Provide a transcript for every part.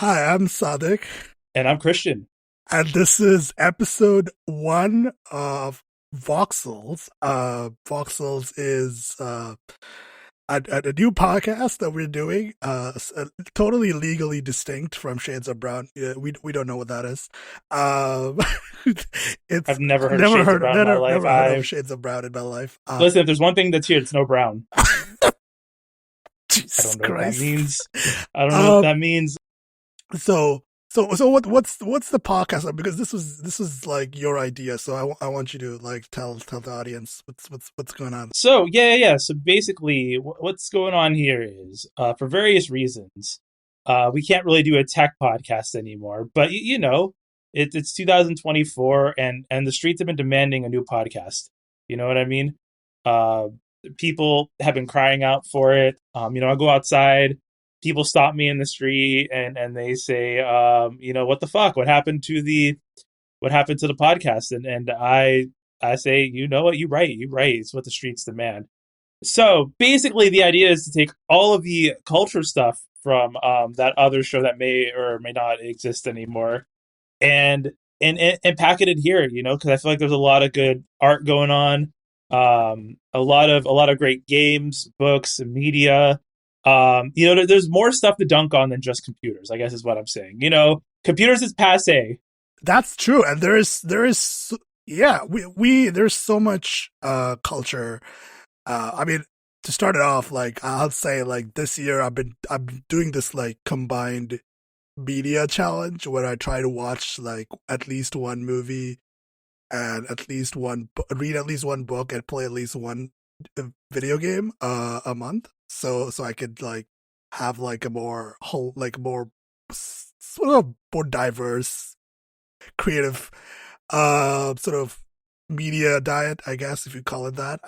Hi, I'm Sadiq, And I'm Christian. and this is episode one of Voxels. Voxels is a new podcast that we're doing, totally legally distinct from Shades of Brown. Yeah, we don't know what that is. Um, I've it's never I've heard of Shades of Brown in my life. never heard of I Shades of Brown in my life. Listen, if there's one thing that's here, it's no brown. I Jesus don't know what that Christ. means. I don't know what Um, that means. so what's the podcast? Because this was like your idea, so I want you to like tell the audience what's going on. So So basically, what's going on here is, for various reasons, we can't really do a tech podcast anymore. But it's 2024, and the streets have been demanding a new podcast. You know what I mean? Uh, People have been crying out for it. I go outside, people stop me in the street, and they say, what the fuck? What happened to the podcast? And I say, you know what? You right. It's what the streets demand. So basically, the idea is to take all of the culture stuff from that other show that may or may not exist anymore, and and pack it in here. Because I feel like there's a lot of good art going on, a lot of great games, books, and media. There's more stuff to dunk on than just computers, I guess is what I'm saying. Computers is passe. That's true, and there is yeah, we there's so much culture. I mean, to start it off, like I'll say, like this year I've been doing this like combined media challenge where I try to watch like at least one movie and read at least one book and play at least one video game a month, so I could like have like a more whole like more sort of more diverse creative sort of media diet, I guess, if you call it that.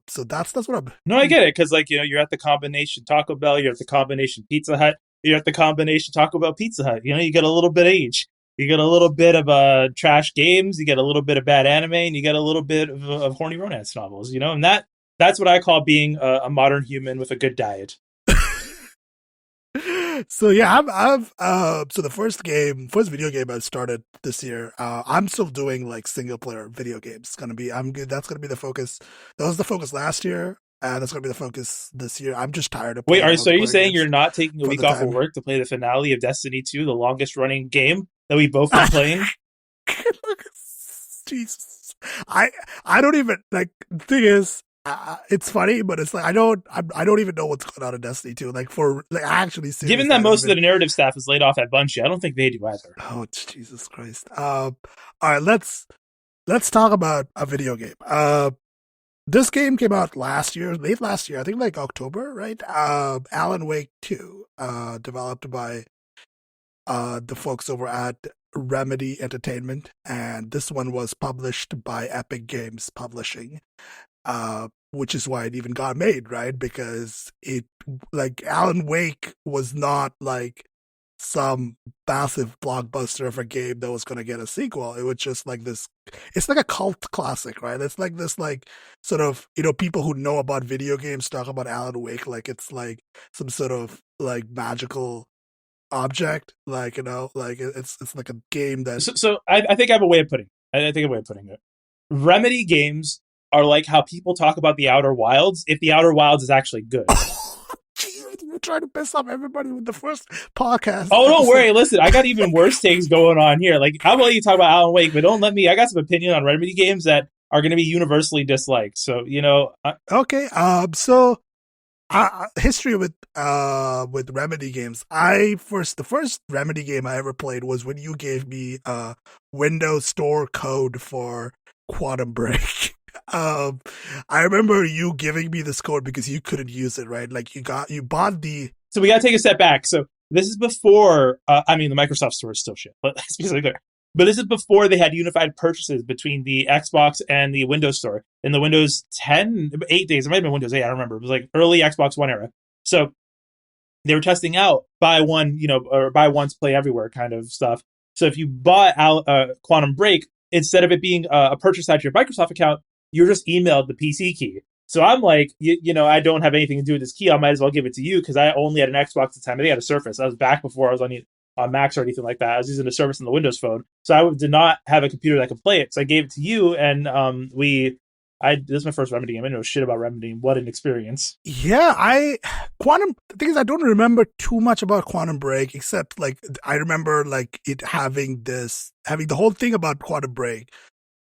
So that's what I'm. No, I get it, because you're at the combination Taco Bell, you're at the combination Pizza Hut, you're at the combination Taco Bell Pizza Hut. You get a little bit of each. You get a little bit of trash games, you get a little bit of bad anime, and you get a little bit of horny romance novels. And that's what I call being a modern human with a good diet. So yeah, I've so the first video game I started this year. I'm still doing like single player video games. It's gonna be I'm good. That's gonna be the focus. That was the focus last year, and that's gonna be the focus this year. I'm just tired of Wait, playing are you multiplayer saying games you're not taking a for week the off of time. work to play the finale of Destiny 2, the longest running game that we've both been playing? Jesus, I don't even like. The thing is, it's funny, but it's like I don't even know what's going on in Destiny 2. Like for like actually Given seriously, that I don't most of even. the narrative staff is laid off at Bungie, I don't think they do either. Oh Jesus Christ. All right, let's talk about a video game. This game came out late last year, I think like October, right? Alan Wake 2, developed by the folks over at Remedy Entertainment, and this one was published by Epic Games Publishing, which is why it even got made, right? Because it like Alan Wake was not like some massive blockbuster of a game that was going to get a sequel. It was just like this. It's like a cult classic, right? It's like this, like sort of people who know about video games talk about Alan Wake like it's like some sort of like magical object, like like it's like a game that. So I think I have a way of putting it. I think I have a way of putting it. Remedy games are like how people talk about the Outer Wilds if the Outer Wilds is actually good. You're trying to piss off everybody with the first podcast Oh, don't episode. worry. Listen, I got even worse takes going on here. Like, I'll let you talk about Alan Wake, but don't let me. I got some opinion on Remedy games that are going to be universally disliked. So, Okay, so history with Remedy games. The first Remedy game I ever played was when you gave me Windows Store code for Quantum Break. I remember you giving me this code because you couldn't use it, right? Like you bought the. so we got to take a step back. So this is before, the Microsoft Store is still shit, but let's be clear. But this is before they had unified purchases between the Xbox and the Windows Store. In the Windows 10, 8 days, it might have been Windows 8, I don't remember. It was like early Xbox One era. So they were testing out buy one, or buy once, play everywhere kind of stuff. So if you bought Quantum Break, instead of it being a purchase at your Microsoft account, you're just emailed the PC key. So I'm like, I don't have anything to do with this key. I might as well give it to you because I only had an Xbox at the time. I think I had a Surface. I was back before I was on on Macs or anything like that. I was using a service on the Windows Phone, so I did not have a computer that could play it. So I gave it to you, and this is my first Remedy game. I know shit about Remedy. What an experience! Yeah, Quantum. The thing is, I don't remember too much about Quantum Break, except like I remember like it having the whole thing about Quantum Break,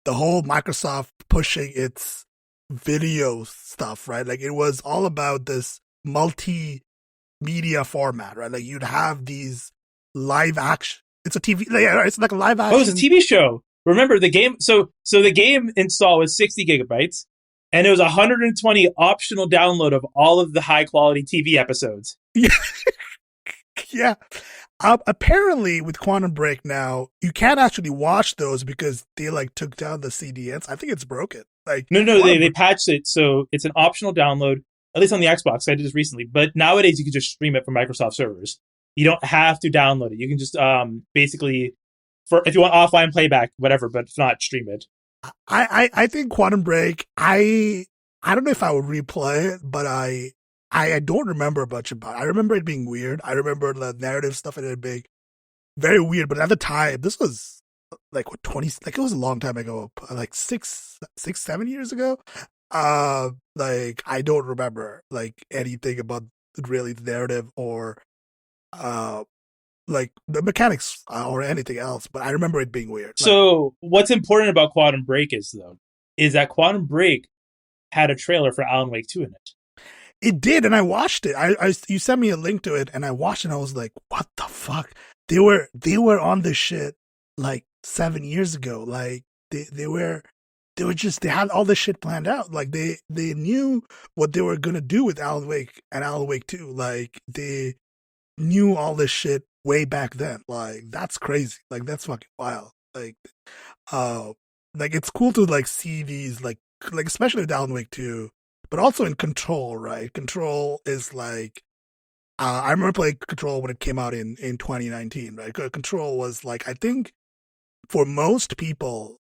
the whole Microsoft pushing its video stuff, right? Like it was all about this multimedia format, right? Like you'd have these live action. It's a TV. It's like a live action. Oh, it's a TV show. Remember the game? So the game install was 60 gigabytes, and it was 120 optional download of all of the high quality TV episodes. Yeah. Yeah. Apparently, with Quantum Break now, you can't actually watch those because they like took down the CDNs. I think it's broken. Like no, they patched it, so it's an optional download. At least on the Xbox, I did this recently. But nowadays, you can just stream it from Microsoft servers. You don't have to download it. You can just basically, if you want offline playback, whatever, but if not, stream it. I think Quantum Break. I don't know if I would replay it, but I don't remember much about it. I remember it being weird. I remember the narrative stuff in it being very weird. But at the time, this was like what 20? Like it was a long time ago. Like 7 years ago. Like I don't remember like anything about really the narrative or like the mechanics or anything else. But I remember it being weird. So what's important about Quantum Break is that Quantum Break had a trailer for Alan Wake 2 in it. It did, and I watched it. You sent me a link to it, and I watched it. And I was like, "What the fuck?" They were on this shit like 7 years ago. Like they had all this shit planned out. Like they knew what they were gonna do with Alan Wake and Alan Wake 2. Like they knew all this shit way back then. Like that's crazy. Like that's fucking wild. Like it's cool to like see these like especially with Alan Wake 2. But also in Control, right? Control is like, I remember playing Control when it came out in 2019, right? Control was like, I think for most people,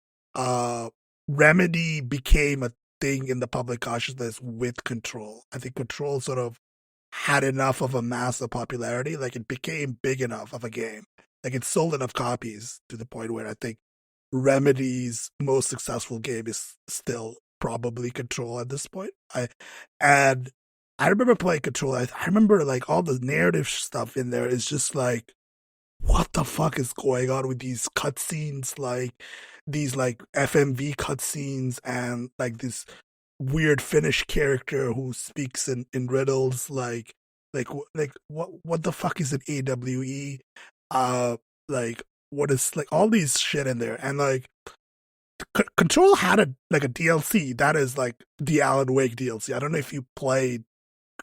Remedy became a thing in the public consciousness with Control. I think Control sort of had enough of a mass of popularity, like it became big enough of a game. Like it sold enough copies to the point where I think Remedy's most successful game is still probably Control at this point. I remember playing Control. I remember like all the narrative stuff in there is just like, what the fuck is going on with these cutscenes? Like these like FMV cutscenes and like this weird Finnish character who speaks in riddles. Like what the fuck is an AWE? Like what is like all these shit in there and like. Control had a DLC that is like the Alan Wake DLC. I don't know if you played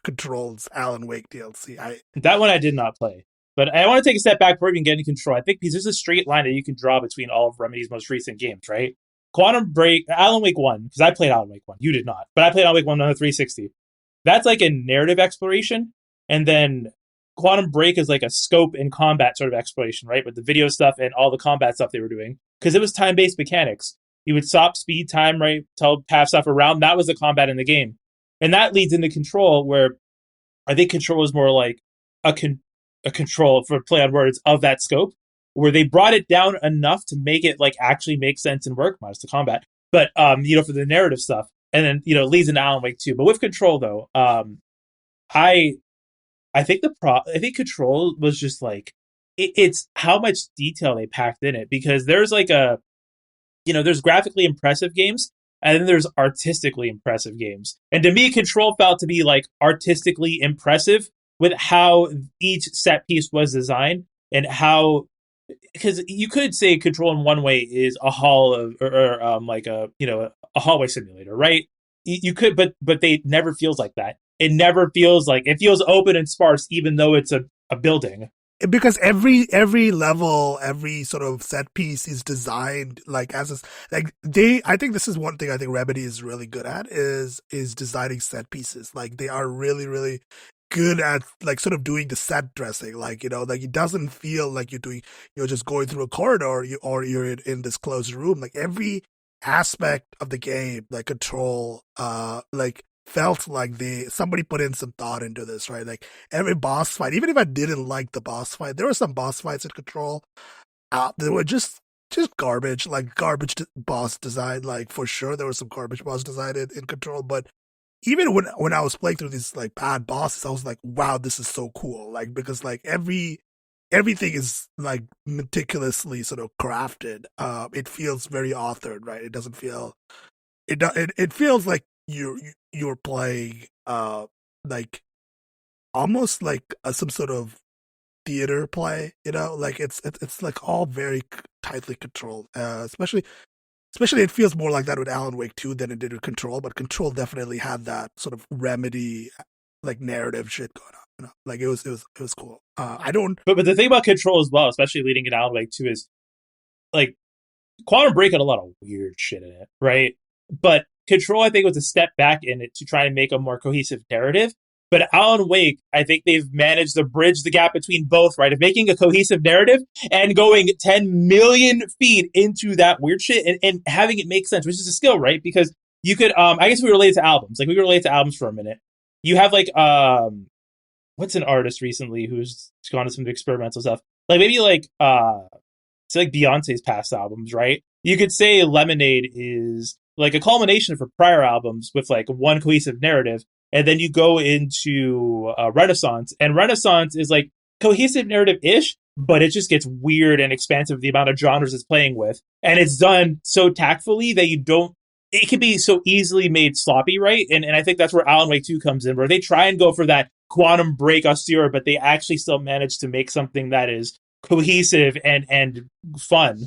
Control's Alan Wake DLC. That one I did not play, but I want to take a step back before we can get into Control. I think because there's a straight line that you can draw between all of Remedy's most recent games, right? Quantum Break, Alan Wake 1, because I played Alan Wake 1. You did not, but I played Alan Wake 1 on the 360. That's like a narrative exploration, and then Quantum Break is like a scope and combat sort of exploration, right? With the video stuff and all the combat stuff they were doing, because it was time-based mechanics. You would stop, speed, time, right? Pass stuff around. That was the combat in the game. And that leads into Control, where I think Control is more like a control, for play on words, of that scope, where they brought it down enough to make it like actually make sense and work, minus the combat. But, for the narrative stuff. And then, leads into Alan Wake 2. But with Control, though, I think I think Control was just like, it's how much detail they packed in it, because there's like there's graphically impressive games, and then there's artistically impressive games. And to me, Control felt to be like artistically impressive with how each set piece was designed and how, because you could say Control in one way is a hall of, or like a hallway simulator, right? You could, but they never feels like that. It never feels like, it feels open and sparse, even though it's a building. Because every level, every sort of set piece is designed like as a, like I think this is one thing I think Remedy is really good at is designing set pieces. Like they are really, really good at like sort of doing the set dressing. Like, like it doesn't feel like you're just going through a corridor or you're in this closed room. Like every aspect of the game, like Control, like felt like somebody put in some thought into this, right? Like every boss fight, even if I didn't like the boss fight, there were some boss fights in Control. They were just garbage, like boss design. Like for sure, there was some garbage boss design in Control. But even when I was playing through these like bad bosses, I was like, wow, this is so cool. Like because like everything is like meticulously sort of crafted. It feels very authored, right? It doesn't feel it feels like you're playing like almost like some sort of theater play, like it's like all very tightly controlled. Especially it feels more like that with Alan Wake 2 than it did with Control, but Control definitely had that sort of remedy like narrative shit going on. Like it was cool. I don't. But the thing about Control as well, especially leading it Alan Wake 2, is like Quantum Break had a lot of weird shit in it, right? But Control, I think, was a step back in it to try and make a more cohesive narrative. But Alan Wake, I think they've managed to bridge the gap between both, right? Of making a cohesive narrative and going 10 million feet into that weird shit and having it make sense, which is a skill, right? Because you could, I guess we relate to albums. Like, we could relate to albums for a minute. You have, like, what's an artist recently who's gone to some experimental stuff? Like, maybe, like, say like Beyonce's past albums, right? You could say Lemonade is like a culmination of her prior albums with like one cohesive narrative, and then you go into Renaissance, and Renaissance is like cohesive narrative-ish, but it just gets weird and expansive the amount of genres it's playing with, and it's done so tactfully that you don't. It can be so easily made sloppy, right? And I think that's where Alan Wake 2 comes in, where they try and go for that quantum break austere, but they actually still manage to make something that is cohesive and fun.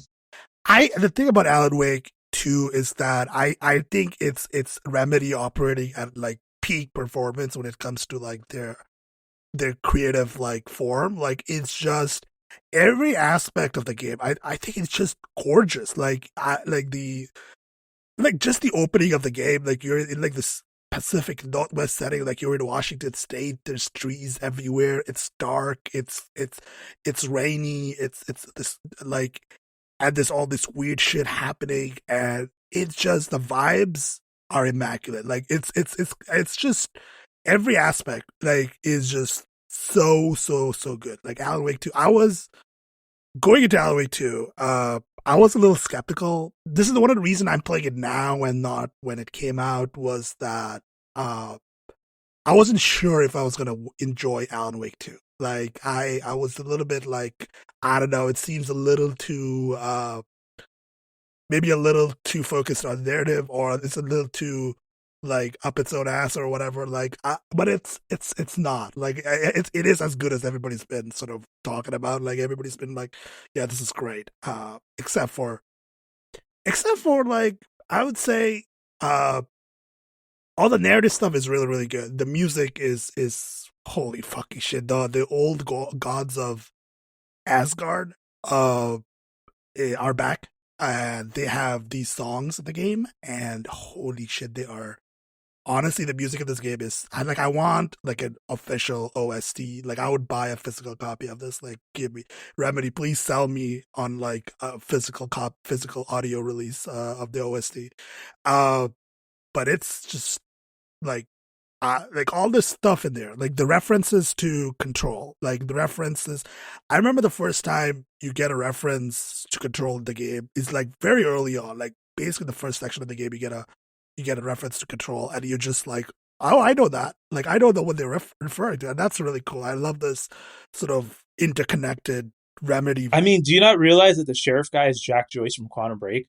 The thing about Alan Wake 2 is that I think it's Remedy operating at like peak performance when it comes to like their creative like form. Like it's just every aspect of the game. I think it's just gorgeous. Like just the opening of the game. Like you're in like this Pacific Northwest setting, like you're in Washington State. There's trees everywhere. It's dark. It's rainy. It's this like, and there's all this weird shit happening, and it's just the vibes are immaculate. Like it's just every aspect like is just so good. Like Alan Wake 2. I was going into Alan Wake 2. I was a little skeptical. This is one of the reasons I'm playing it now and not when it came out, was that I wasn't sure if I was gonna enjoy Alan Wake 2. Like I was a little bit like, I don't know, it seems a little too maybe a little too focused on narrative, or it's a little too like up its own ass or whatever. Like but it's not. Like it is as good as everybody's been sort of talking about. Like everybody's been like, yeah, this is great. Except for like, I would say all the narrative stuff is really, really good. The music is holy fucking shit. The old gods of Asgard are back, and they have these songs in the game, and holy shit, they are. Honestly, the music of this game is, I want like an official OST. Like I would buy a physical copy of this. Like give me Remedy, please sell me on like a physical audio release of the OST. But it's just like all this stuff in there, like the references to Control, like the references. I remember the first time you get a reference to Control in the game is like very early on, like basically the first section of the game. You get a reference to Control, and you're just like, oh, I know that. Like I know that what they're referring to, and that's really cool. I love this sort of interconnected Remedy. I mean, do you not realize that the sheriff guy is Jack Joyce from Quantum Break?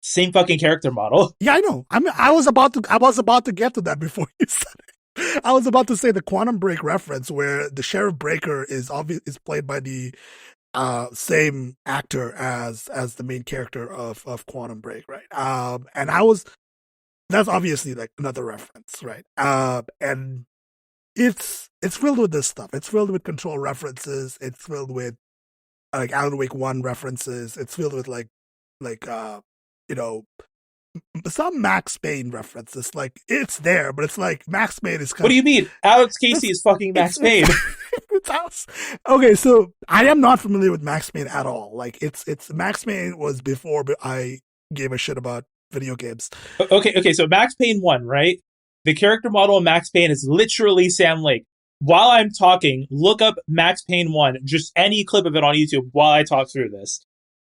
Same fucking character model. Yeah, I know. I was about to get to that before you said it. I was about to say the Quantum Break reference, where the Sheriff Breaker is played by the same actor as the main character of Quantum Break, right? And that's obviously like another reference, right? And it's filled with this stuff. It's filled with Control references. It's filled with like Alan Wake 1 references. It's filled with like you know, some Max Payne references. Like it's there, but it's like Max Payne is kind What do you mean? Alex Casey is fucking Max Payne. Okay, so I am not familiar with Max Payne at all. Like it's Max Payne was before I gave a shit about video games. Okay, so Max Payne 1, right? The character model of Max Payne is literally Sam Lake. While I'm talking, look up Max Payne 1, just any clip of it on YouTube while I talk through this.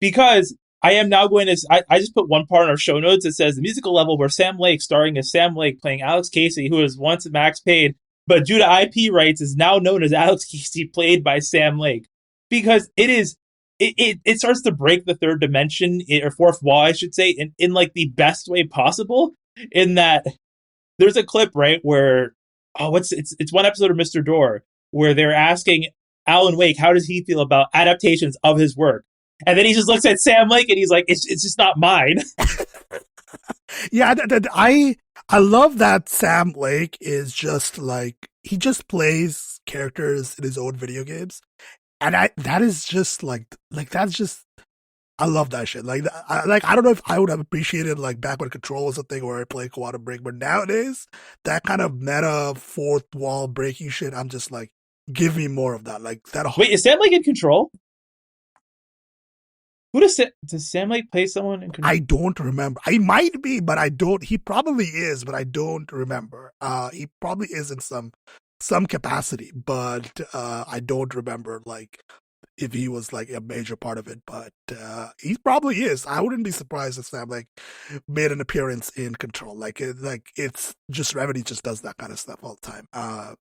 Because I am now going to, I just put one part in our show notes that says the musical level where Sam Lake, starring as Sam Lake, playing Alex Casey, who was once Max Payne, but due to IP rights is now known as Alex Casey, played by Sam Lake. Because it is, it starts to break the third dimension, or fourth wall, I should say, in like the best way possible, in that there's a clip, right, where it's one episode of Mr. Door where they're asking Alan Wake how does he feel about adaptations of his work, and then he just looks at Sam Lake and he's like, it's just not mine. Yeah, I love that Sam Lake is just like, he just plays characters in his own video games, and that is just like that's just, I love that shit. I don't know if I would have appreciated like back when Control was a thing where I played Quantum Break, but nowadays that kind of meta fourth wall breaking shit, I'm just like, give me more of that. Like that whole, Wait, is Sam Lake in Control? Who does Sam Lake play someone in Control? I don't remember. I might be, but I don't. He probably is, but I don't remember. He probably is in some capacity, but I don't remember like if he was like a major part of it. But he probably is. I wouldn't be surprised if Sam like made an appearance in Control. Like it's just Remedy just does that kind of stuff all the time.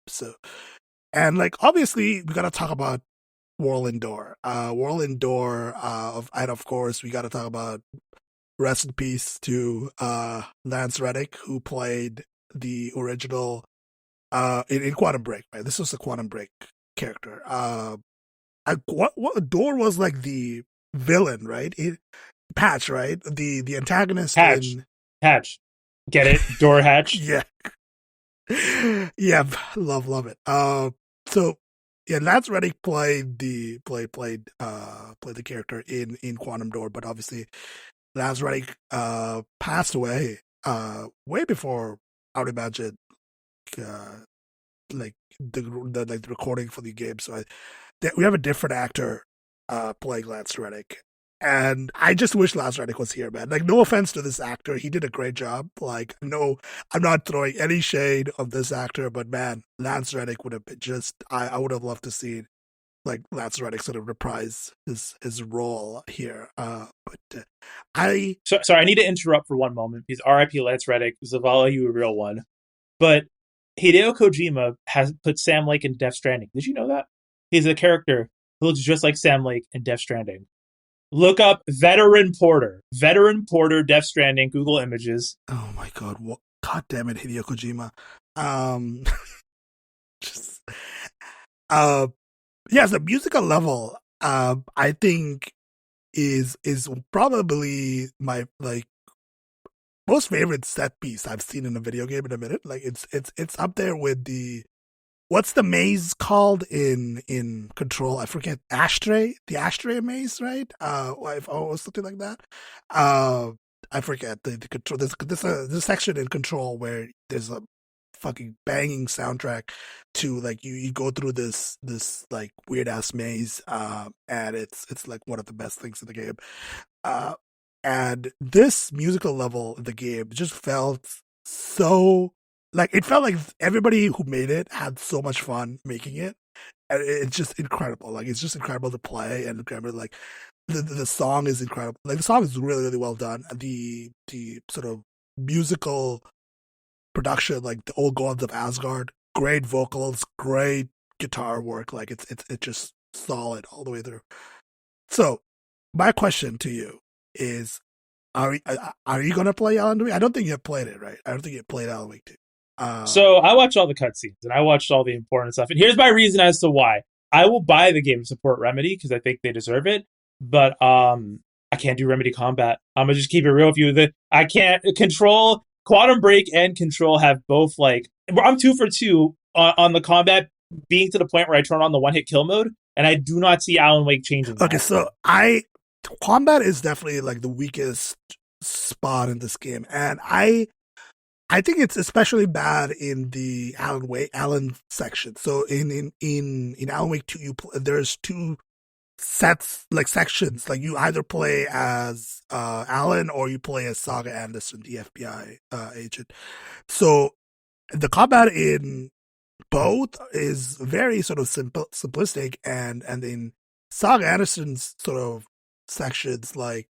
And like obviously we gotta talk about Warlin Door. Warlin Door, and of course, we got to talk about rest in peace to Lance Reddick, who played the original in Quantum Break. Right, this was a Quantum Break character. What Door was like the villain, right? Patch, right? The antagonist Hatch. in Hatch. Get it? Door Hatch. yeah, yeah, love it. So yeah, Lance Reddick played the character in Quantum Door, but obviously Lance Reddick passed away way before I would imagine like the recording for the game. So we have a different actor playing Lance Reddick. And I just wish Lance Reddick was here, man. Like, no offense to this actor. He did a great job. Like, no, I'm not throwing any shade of this actor, but man, Lance Reddick would have been just, I would have loved to see, like, Lance Reddick sort of reprise his role here. Sorry, I need to interrupt for one moment because R.I.P. Lance Reddick, Zavala, you a real one. But Hideo Kojima has put Sam Lake in Death Stranding. Did you know that? He's a character who looks just like Sam Lake in Death Stranding. Look up Veteran Porter. Veteran Porter, Death Stranding, Google Images. Oh my god, god damn it, Hideo Kojima. Just, yes, the musical level, I think is probably my like most favorite set piece I've seen in a video game in a minute. Like it's up there with what's the maze called in Control? I forget. The ashtray maze, right? Or something like that. I forget the Control. There's a section in Control where there's a fucking banging soundtrack to like you go through this like weird ass maze, and it's like one of the best things in the game. And this musical level in the game just felt so like, it felt like everybody who made it had so much fun making it, and it's just incredible. Like, it's just incredible to play, and incredible, like the song is incredible. Like, the song is really really well done. The sort of musical production, like the Old Gods of Asgard, great vocals, great guitar work. Like it's just solid all the way through. So my question to you is, are you gonna play Alan Wake? I don't think you have played it, right? I don't think you have played Alan Wake 2. So I watched all the cutscenes and I watched all the important stuff. And here's my reason as to why. I will buy the game to support Remedy because I think they deserve it. But I can't do Remedy combat. I'm gonna just keep it real with you. I can't control Quantum Break and Control have both like I'm 2 for 2 on the combat, being to the point where I turn on the one hit kill mode, and I do not see Alan Wake changing. Okay, so combat is definitely like the weakest spot in this game, and I think it's especially bad in the Alan section. So in Alan Wake 2, there's two sets, like sections. Like, you either play as Alan or you play as Saga Anderson, the FBI agent. So The combat in both is very sort of simplistic, and in Saga Anderson's sort of sections, like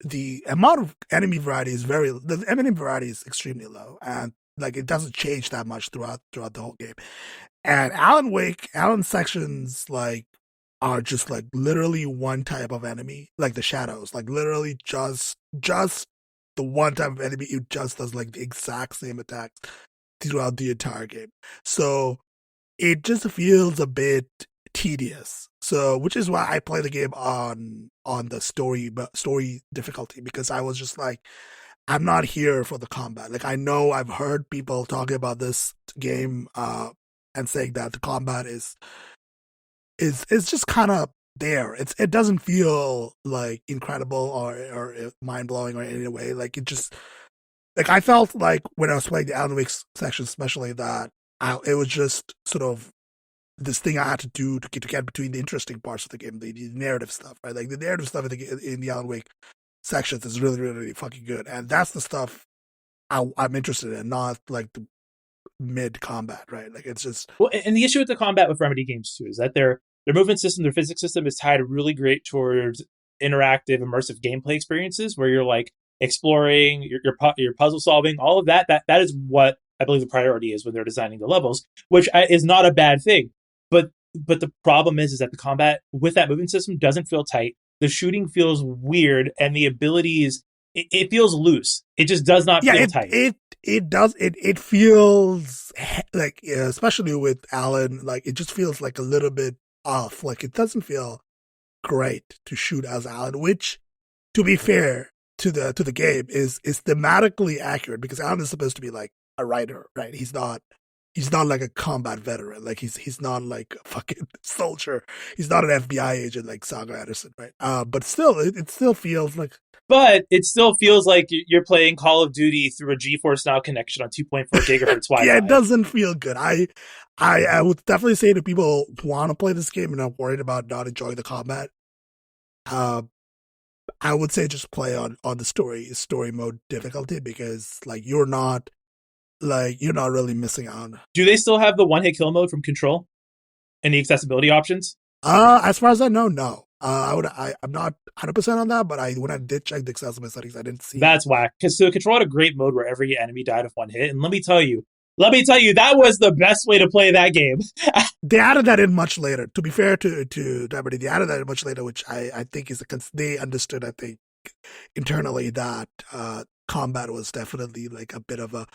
the amount of enemy variety is the enemy variety is extremely low, and like it doesn't change that much throughout the whole game. And Alan sections like are just like literally one type of enemy, like the shadows, like literally just the one type of enemy. It just does like the exact same attacks throughout the entire game. So it just feels a bit tedious. So, which is why I play the game on the story difficulty, because I was just like, I'm not here for the combat. Like I know I've heard people talking about this game and saying that the combat is just kind of there. It doesn't feel like incredible or mind blowing or in any way. Like it just like I felt like when I was playing the Alan Wake section, especially that it was just sort of this thing I had to do to get between the interesting parts of the game, the narrative stuff, right? Like the narrative stuff in the Alan Wake sections is really, really, really fucking good, and that's the stuff I'm interested in, not like the mid combat, right? Like it's just Well, and the issue with the combat with Remedy games too is that their movement system, their physics system is tied really great towards interactive, immersive gameplay experiences where you're like exploring, your puzzle solving, all of that. That is what I believe the priority is when they're designing the levels, which is not a bad thing. But the problem is that the combat with that movement system doesn't feel tight. The shooting feels weird, and the abilities it feels loose. It just does not yeah, feel tight. it does it feels like especially with Alan, like it just feels like a little bit off. Like it doesn't feel great to shoot as Alan, which, to be fair to the game, is thematically accurate because Alan is supposed to be like a writer, right? He's not like a combat veteran. Like he's not like a fucking soldier. He's not an FBI agent like Saga Anderson, right? But still, it still feels like But it still feels like you're playing Call of Duty through a GeForce Now connection on 2.4 gigahertz yeah, it Wi-Fi. doesn't feel good. I would definitely say to people who want to play this game and are worried about not enjoying the combat, uh, I would say just play on the story mode difficulty because you're not really missing out. Do they still have the one hit kill mode from Control and the accessibility options? As far as I know, no. I'm not 100% on that, but when I did check the accessibility settings, I didn't see. That's whack. Because so Control had a great mode where every enemy died of one hit, and let me tell you, that was the best way to play that game. They added that in much later. To be fair to Liberty, they added that in much later, which I think they understood, I think, internally that combat was definitely like a bit of a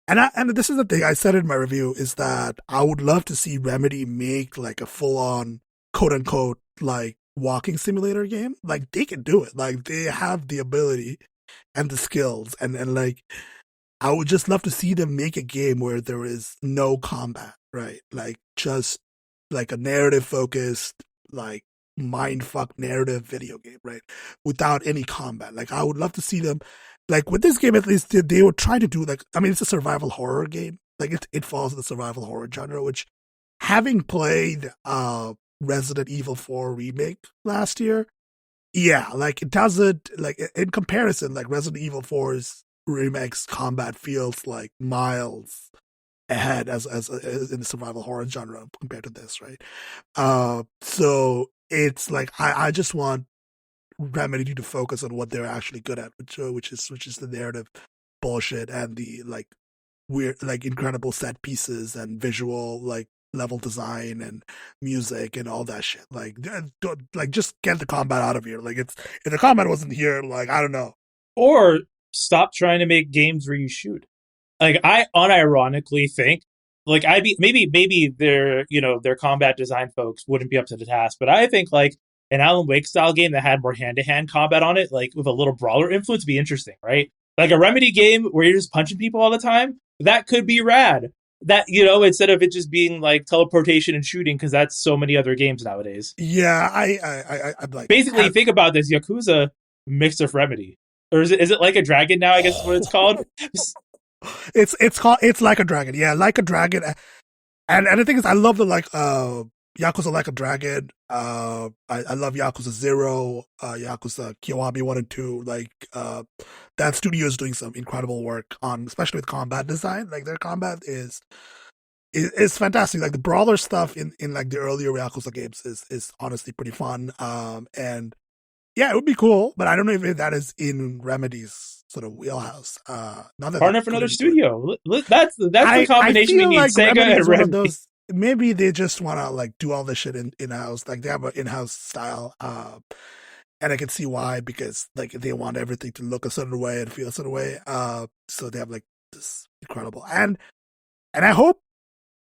and this is the thing I said in my review is that I would love to see Remedy make like a full on quote unquote like walking simulator game. Like they can do it. Like they have the ability and the skills and like I would just love to see them make a game where there is no combat, right? Like just like a narrative focused, like mindfuck narrative video game, right? Without any combat. Like I would love to see them like with this game at least they were trying to do like I mean it's a survival horror game. Like it falls in the survival horror genre, which having played Resident Evil 4 remake last year, yeah, like it doesn't like in comparison, like Resident Evil 4's remake's combat feels like miles ahead as in the survival horror genre compared to this, right? So it's like I just want Remedy to focus on what they're actually good at, which is the narrative bullshit and the like weird like incredible set pieces and visual like level design and music and all that shit. Like like just get the combat out of here. Like it's if the combat wasn't here, like I don't know. Or stop trying to make games where you shoot. Like I unironically think, like I'd be maybe their combat design folks wouldn't be up to the task, but I think like an Alan Wake style game that had more hand to hand combat on it, like with a little brawler influence, would be interesting, right? Like a Remedy game where you're just punching people all the time, that could be rad. That instead of it just being like teleportation and shooting, because that's so many other games nowadays. Yeah, I'm like Basically, think about this: Yakuza mixed with Remedy, or is it like a dragon now? I guess is what it's called. it's called it's like a dragon. Yeah, like a dragon. And the thing is, I love the like Yakuza Like a Dragon. I love Yakuza 0, Yakuza Kiwami 1 and 2. Like, that studio is doing some incredible work on, especially with combat design. Like, their combat is fantastic. Like, the brawler stuff in like the earlier Yakuza games is honestly pretty fun. And yeah, it would be cool, but I don't know if that is in Remedy's sort of wheelhouse. Not that they Partner for another couldn't do it. studio. That's the I combination we feel need. like Sega Remedy and is one of Remedy. those. Maybe they just want to like do all this shit in house. Like they have an in house style, and I can see why, because like they want everything to look a certain way and feel a certain way. So they have like this incredible, and I hope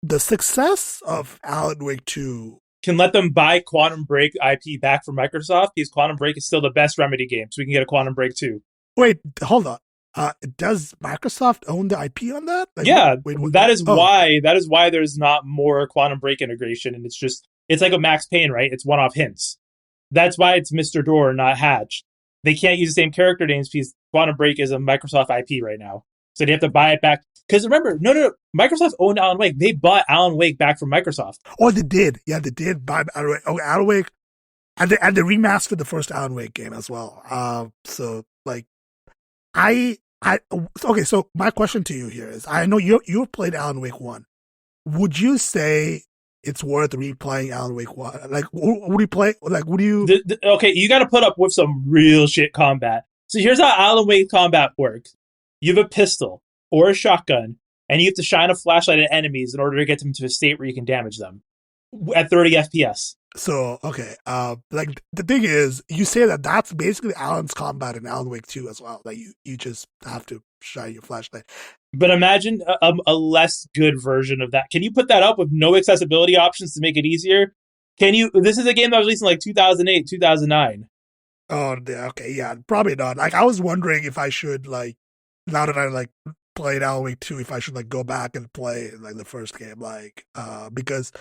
the success of Alan Wake 2. Can let them buy Quantum Break IP back from Microsoft because Quantum Break is still the best Remedy game, so we can get a Quantum Break 2. Wait, hold on. Does Microsoft own the IP on that? Like, Yeah, what? that is Oh, why there's not more Quantum Break integration, and it's like a Max Payne, right? It's one-off hints. That's why it's Mr. Door, not Hatch. They can't use the same character names because Quantum Break is a Microsoft IP right now, so they have to buy it back. Because remember, no, Microsoft owned Alan Wake. They bought Alan Wake back from Microsoft. oh, they did. Yeah, they did buy Alan Wake. Oh, Alan Wake, and they remastered the first Alan Wake game as well. So like, okay. So my question to you here is: I know you've played Alan Wake 1. Would you say it's worth replaying Alan Wake 1? Like, would you play? Like, would you? Okay, you got to put up with some real shit combat. So here's how Alan Wake combat works: you have a pistol or a shotgun, and you have to shine a flashlight at enemies in order to get them to a state where you can damage them at 30 FPS. So okay, like the thing is, you say that that's basically Alan's combat in Alan Wake 2 as well. Like you just have to shine your flashlight. But imagine a less good version of that. Can you put that up with no accessibility options to make it easier? Can you? This is a game that was released in like 2008, 2009. Oh, yeah, okay, yeah, probably not. Like I was wondering if I should like, now that I like played Alan Wake 2, if I should like go back and play like the first game, like because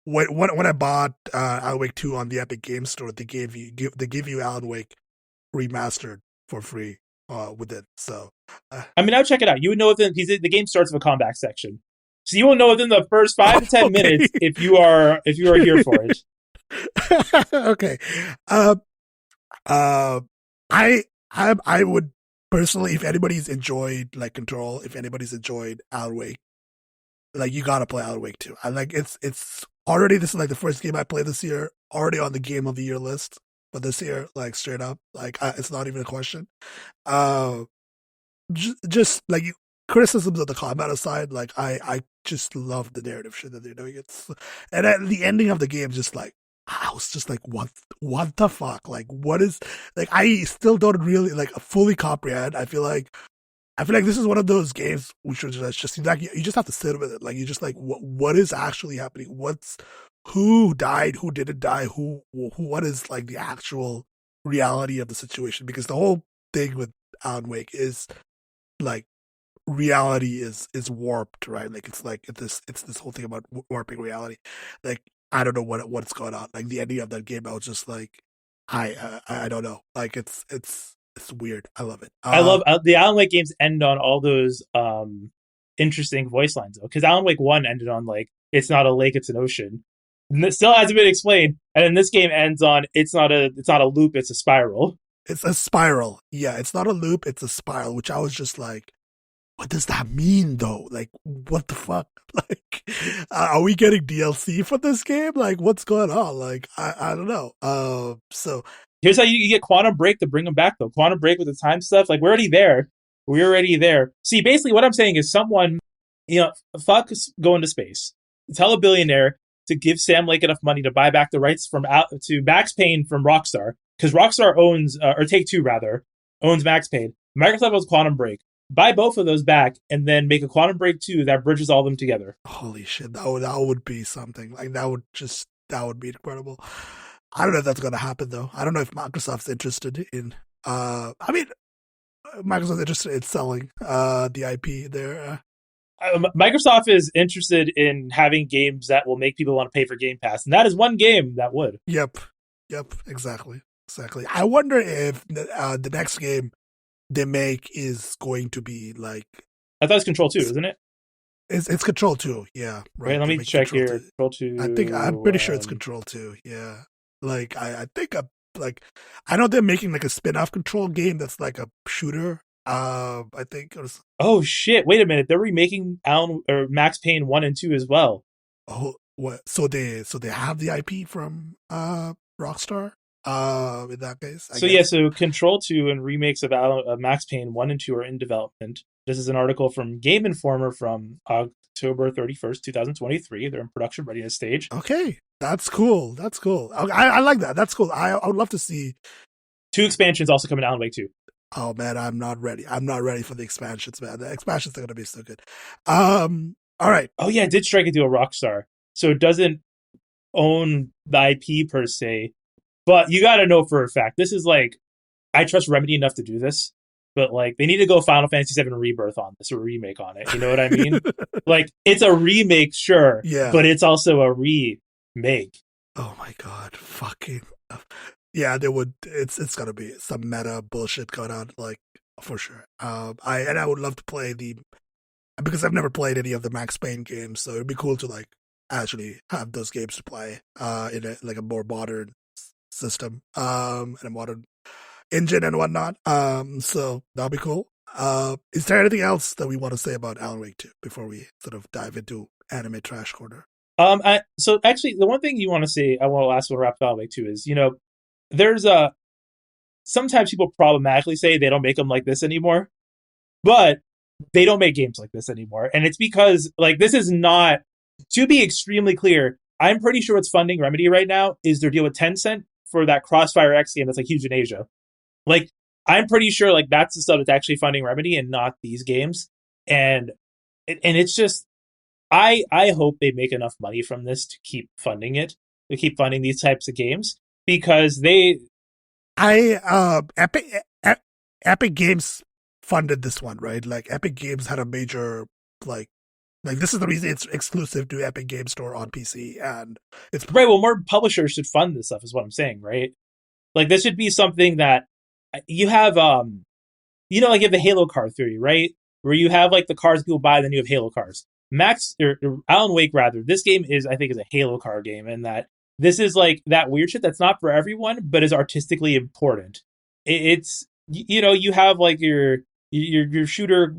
when I bought Alan Wake 2 on the Epic Game Store, they give you Alan Wake remastered for free with it. So I mean, I would check it out. You would know within because the game starts with a combat section, so you will know within the first 5 to 10 minutes okay. if you are here for it. Okay. Uh, uh, I would personally, if anybody's enjoyed like Control, if anybody's enjoyed Alan Wake, like you gotta play Alan Wake 2. I like it's already, this is like the first game I played this year, already on the game of the year list. But this year, like straight up, like it's not even a question. Uh, just like criticisms of the combat aside, like I just love the narrative shit that they're doing. It's, and at the ending of the game, just like I was just like, what the fuck? Like, what is, like, I still don't really like fully comprehend. I feel like this is one of those games which was just like you just have to sit with it. Like you just like what is actually happening? What's, who died? Who didn't die? Who what is like the actual reality of the situation? Because the whole thing with Alan Wake is like reality is warped, right? Like it's this whole thing about warping reality. Like I don't know what's going on. Like the ending of that game, I was just like, I don't know. Like it's weird. I love it. I love the Alan Wake games end on all those interesting voice lines though, because Alan Wake 1 ended on like it's not a lake, it's an ocean. And it still hasn't been explained. And then this game ends on it's not a loop, it's a spiral. It's a spiral. Yeah, it's not a loop. It's a spiral. Which I was just like, what does that mean though? Like, what the fuck? Like, are we getting DLC for this game? Like, what's going on? Like, I don't know. So Here's how you get Quantum Break to bring them back though. Quantum Break with the time stuff, like we're already there. We're already there. See, basically what I'm saying is someone, fuck going to space. Tell a billionaire to give Sam Lake enough money to buy back the rights to Max Payne from Rockstar, because Rockstar owns, or Take Two rather, owns Max Payne. Microsoft owns Quantum Break. Buy both of those back, and then make a Quantum Break 2 that bridges all of them together. holy shit, that would be something. Like that would be incredible. I don't know if that's gonna happen though. I don't know if Microsoft's interested in. I mean, Microsoft's interested in selling the IP there. Microsoft is interested in having games that will make people want to pay for Game Pass, and that is one game that would. Yep, exactly. I wonder if the next game they make is going to be like, I thought it's Control 2, isn't it? It's Control 2. Yeah, Wait, right. let They're me making check Control here. 2. Control I'm 2. pretty sure it's Control 2. Yeah. Like I think like I know they're making like a spin-off Control game that's like a shooter. I think it was Oh shit! Wait a minute. They're remaking Alan or Max Payne 1 and 2 as well. oh what so they have the IP from Rockstar. In that case, I So yeah, guess. so Control 2 and remakes of Max Payne 1 and 2 are in development. This is an article from Game Informer from October 31st, 2023. They're in production readiness stage. Okay. That's cool. That's cool. I like that. That's cool. I would love to see. Two expansions also coming to Alan Wake 2. Oh man, I'm not ready. I'm not ready for the expansions, man. The expansions are gonna be so good. All right. Oh yeah, it did strike a deal with Rockstar. So it doesn't own the IP per se, but you got to know for a fact this is like I trust Remedy enough to do this, but like they need to go Final Fantasy VII Rebirth on this or remake on it. You know what I mean? Like it's a remake, sure, Yeah. but it's also a remake. Oh my god. Fucking. Yeah, they would. It's gonna be some meta bullshit going on, like for sure. I would love to play the because I've never played any of the Max Payne games, so it'd be cool to like actually have those games to play in a like a more modern system and a modern engine and whatnot. So that'll be cool. Is there anything else that we want to say about Alan Wake 2 before we sort of dive into anime trash corner? So actually, the one thing you want to say, I want to ask what Rap Alan Wake 2 is, there's a sometimes people problematically say they don't make them like this anymore, but they don't make games like this anymore, and it's because like this is not. To be extremely clear, I'm pretty sure what's funding Remedy right now is their deal with Tencent for that Crossfire X game that's like huge in Asia. Like I'm pretty sure like that's the stuff that's actually funding Remedy and not these games. And it's just I hope they make enough money from this to keep funding it, to keep funding these types of games because they I Epic Games funded this one, right? Like Epic Games had a major like this is the reason it's exclusive to Epic Game Store on PC, and it's right. Well, more publishers should fund this stuff, is what I'm saying, right? Like this should be something that you have like you have the Halo car theory, right? Where you have like the cars people buy, then you have Halo cars. Or Alan Wake rather, this game is I think is a Halo car game, and that this is like that weird shit that's not for everyone, but is artistically important. It's you have like your shooter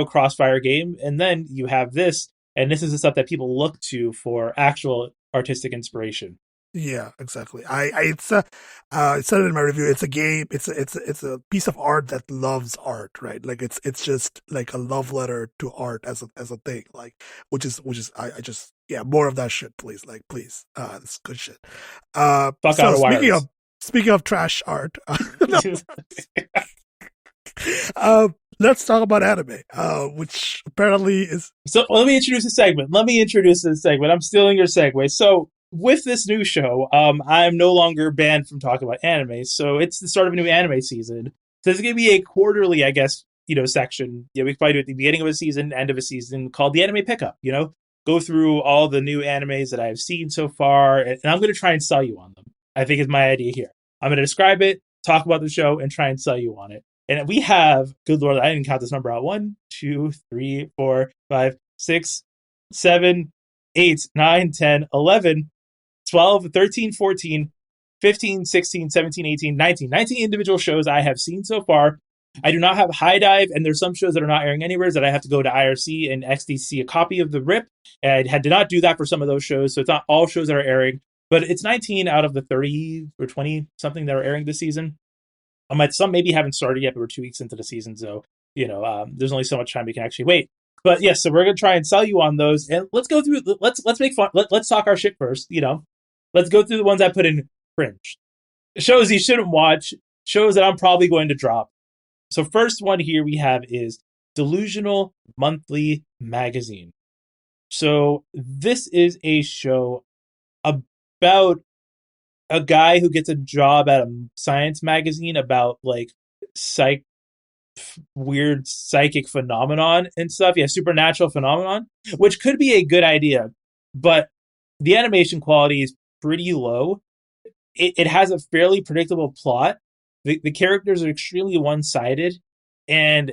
Crossfire game, and then you have this, and this is the stuff that people look to for actual artistic inspiration. yeah, exactly. I said it in my review. It's a game. It's a piece of art that loves art, right? Like it's just like a love letter to art as a thing, like which is I just yeah more of that shit, please. Like please, it's good shit. Fuck out So of wireless. speaking of trash art, no, uh, let's talk about anime, which apparently is So let me introduce a segment. I'm stealing your segue. So with this new show, I'm no longer banned from talking about anime. So it's the start of a new anime season. So there's going to be a quarterly, I guess, section. Yeah, we can probably do it at the beginning of a season, end of a season, called the Anime Pickup. Go through all the new animes that I've seen so far, and I'm going to try and sell you on them. I think is my idea here. I'm going to describe it, talk about the show, and try and sell you on it. And we have, good lord, I didn't count this number out. 1, 2, 3, 4, 5, 6, 7, 8, 9, 10, 11, 12, 13, 14, 15, 16, 17, 18, 19. 19 individual shows I have seen so far. I do not have High Dive, and there's some shows that are not airing anywhere that I have to go to IRC and XDC a copy of the RIP. And I did not do that for some of those shows, so it's not all shows that are airing, but it's 19 out of the 30 or 20 something that are airing this season. Some maybe haven't started yet, but we're 2 weeks into the season, so there's only so much time we can actually wait. But yes, so we're gonna try and sell you on those, and let's go through. Let's make fun. Let's talk our shit first. Let's go through the ones I put in cringe. Shows you shouldn't watch. Shows that I'm probably going to drop. So first one here we have is Delusional Monthly Magazine. So this is a show about a guy who gets a job at a science magazine about like psych weird psychic phenomenon and stuff. Yeah, supernatural phenomenon, which could be a good idea, but the animation quality is pretty low. It has a fairly predictable plot. The characters are extremely one sided, and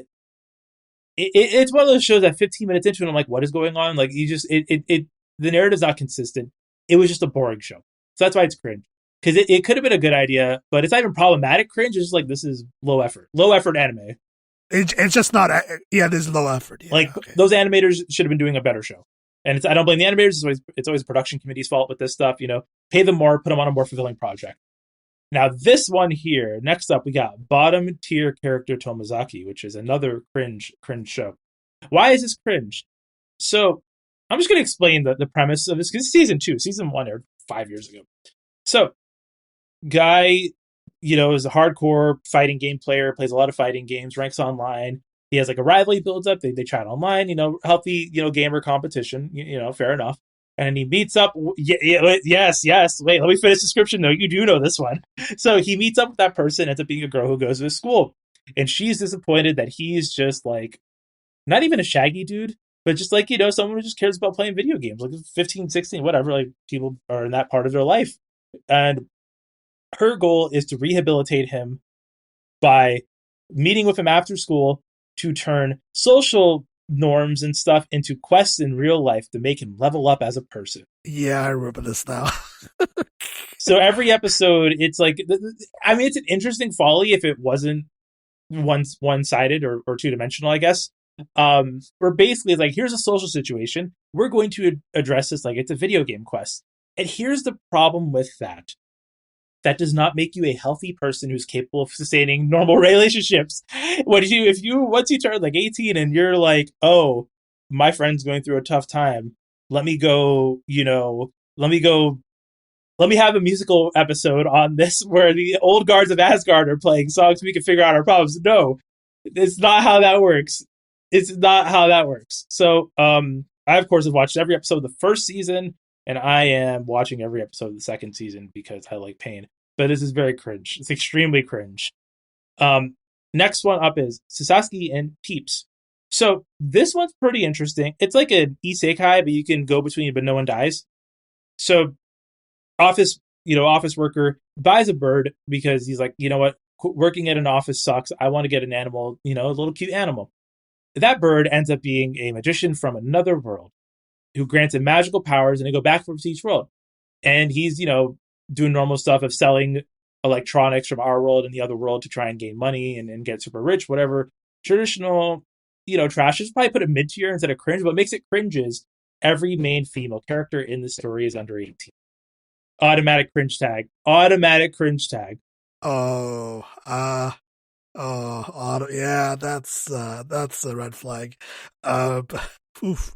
it's one of those shows that 15 minutes into it, I'm like, what is going on? Like, you just the narrative's not consistent. It was just a boring show, so that's why it's cringe. Because it could have been a good idea, but it's not even problematic cringe. It's just like, this is low effort anime. It's just not. Yeah, there's low effort. Yeah, Like, okay. those animators should have been doing a better show. And I don't blame the animators. It's always the production committee's fault with this stuff. Pay them more, put them on a more fulfilling project. Now, this one here, next up, we got bottom tier character Tomozaki, which is another cringe show. Why is this cringe? So, I'm just going to explain the premise of this, because it's season 2. Season 1 aired 5 years ago. So, guy, is a hardcore fighting game player, plays a lot of fighting games, ranks online. He has like a rival he builds up. They chat online, healthy, gamer competition, fair enough. And he meets up. Yes. Wait, let me finish the description though. You do know this one. So he meets up with that person, ends up being a girl who goes to his school. And she's disappointed that he's just like, not even a shaggy dude, but just like, someone who just cares about playing video games, like 15, 16, whatever. Like, people are in that part of their life. And her goal is to rehabilitate him by meeting with him after school to turn social norms and stuff into quests in real life to make him level up as a person. Yeah, I remember this now. So every episode, it's like, I mean, it's an interesting folly if it wasn't one-sided or two-dimensional, I guess. Where basically it's like, here's a social situation. We're going to address this like it's a video game quest. And here's the problem with that. That does not make you a healthy person who's capable of sustaining normal relationships. Once you turn like 18 and you're like, oh, my friend's going through a tough time, let me have a musical episode on this where the old guards of Asgard are playing songs so we can figure out our problems. No, it's not how that works. It's not how that works. So, I of course have watched every episode of the first season, and I am watching every episode of the second season because I like Pain. But this is very cringe. It's extremely cringe. Next one up is Sasaki and Peeps. So this one's pretty interesting. It's like an isekai, but you can go between, but no one dies. So office worker buys a bird because he's like, you know what, working at an office sucks. I want to get an animal, a little cute animal. That bird ends up being a magician from another world who grants him magical powers, and they go back and forth to each world. And he's, doing normal stuff of selling electronics from our world and the other world to try and gain money and get super rich, whatever. Traditional, trash. Just probably put a mid tier instead of cringe. What makes it cringe is every main female character in the story is under 18. Automatic cringe tag. Oh, yeah, that's a red flag. Uh, oof.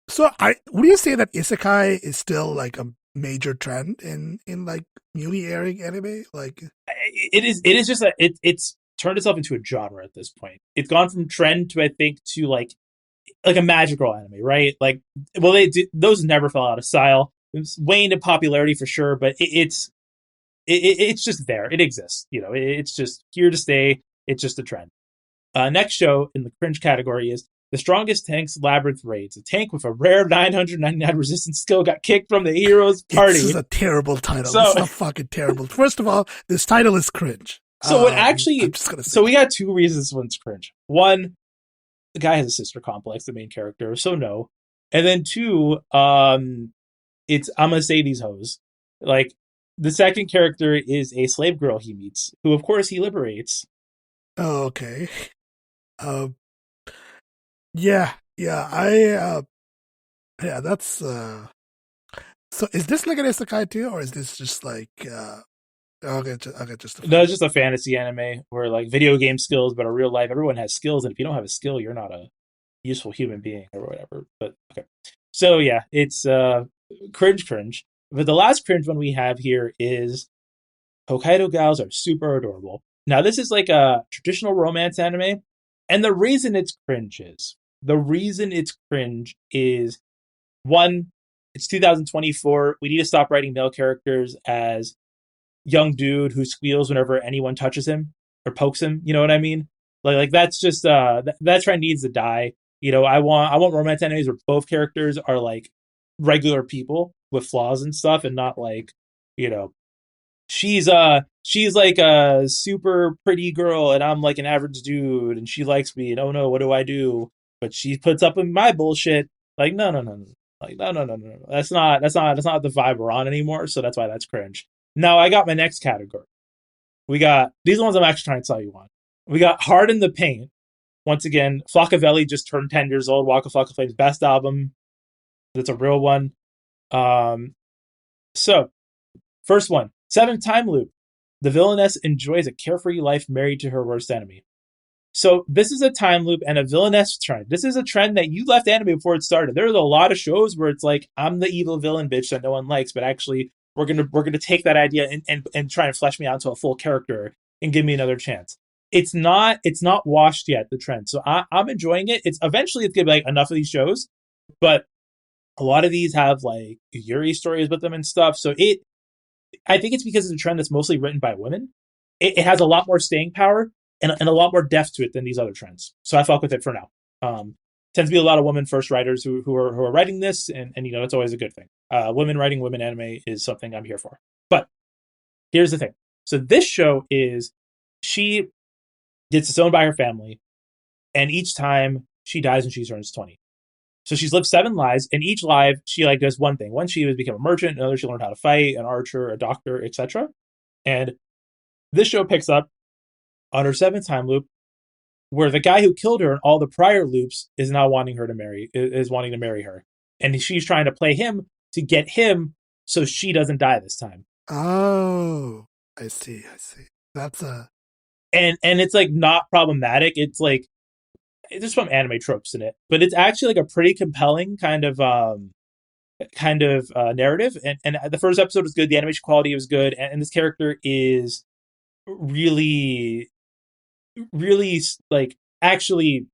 So would you say that isekai is still like a major trend in like newly airing anime? Like, it is just it's turned itself into a genre at this point. It's gone from trend to, I think, to like a magical anime, right? Like, well, those never fell out of style. It's waned in popularity for sure, but it's just there. It exists. It's just here to stay. It's just a trend. Next show in the cringe category is The Strongest Tanks Labyrinth Raids. A tank with a rare 999 resistance skill got kicked from the hero's party. This is a terrible title. This is a fucking terrible. First of all, this title is cringe. So what actually? I'm just gonna say. So we got two reasons one's cringe. One, the guy has a sister complex, the main character, so no. And then two, it's I'm gonna say these hoes. Like, the second character is a slave girl he meets, who of course he liberates. Oh, okay. Yeah, yeah, yeah, that's, so is this like an isekai too, or is this just like, okay, just No, it's just a fantasy anime where like video game skills, but in real life, everyone has skills, and if you don't have a skill, you're not a useful human being or whatever. But okay. So yeah, it's cringe. But the last cringe one we have here is Hokkaido Gals Are Super Adorable. Now, this is like a traditional romance anime, and the reason it's cringe is one, it's 2024. We need to stop writing male characters as young dude who squeals whenever anyone touches him or pokes him. You know what I mean? Like that's just that trend needs to die. I want romance animes where both characters are like regular people with flaws and stuff, and not like, she's she's like a super pretty girl and I'm like an average dude and she likes me and oh no, what do I do? But she puts up with my bullshit. Like no no no no. Like no no no no. That's not the vibe we're on anymore. So that's why that's cringe. Now I got my next category. We got these are the ones I'm actually trying to tell you on. We got Hard in the Paint. Once again, Flockavelli just turned 10 years old. Waka Flocka Flame's best album. That's a real one. Um, so first one, Seventh Time Loop. The villainess enjoys a carefree life married to her worst enemy. So this is a time loop and a villainess trend. This is a trend that you left anime before it started. There's a lot of shows where it's like I'm the evil villain bitch that no one likes, but actually we're gonna take that idea and try and flesh me out into a full character and give me another chance. It's not washed yet, the trend. So I'm enjoying it. It's eventually it's gonna be like enough of these shows, but a lot of these have like Yuri stories with them and stuff. So I think it's because it's a trend that's mostly written by women. It has a lot more staying power and a lot more depth to it than these other trends. So I fuck with it for now. Tends to be a lot of women first writers who are writing this, and you know it's always a good thing. Women writing women anime is something I'm here for. But here's the thing. So this show is she gets disowned by her family, and each time she dies when she turns 20. So she's lived 7 lives, and each life she like does one thing. One she was become a merchant, another she learned how to fight, an archer, a doctor, etc. And this show picks up on her 7th time loop, where the guy who killed her in all the prior loops is now wanting to marry her, and she's trying to play him to get him so she doesn't die this time. Oh, I see. I see. That's a And it's like not problematic. It's like there's some anime tropes in it, but it's actually like a pretty compelling kind of narrative. And the first episode was good. The animation quality was good, and this character is really, really like actually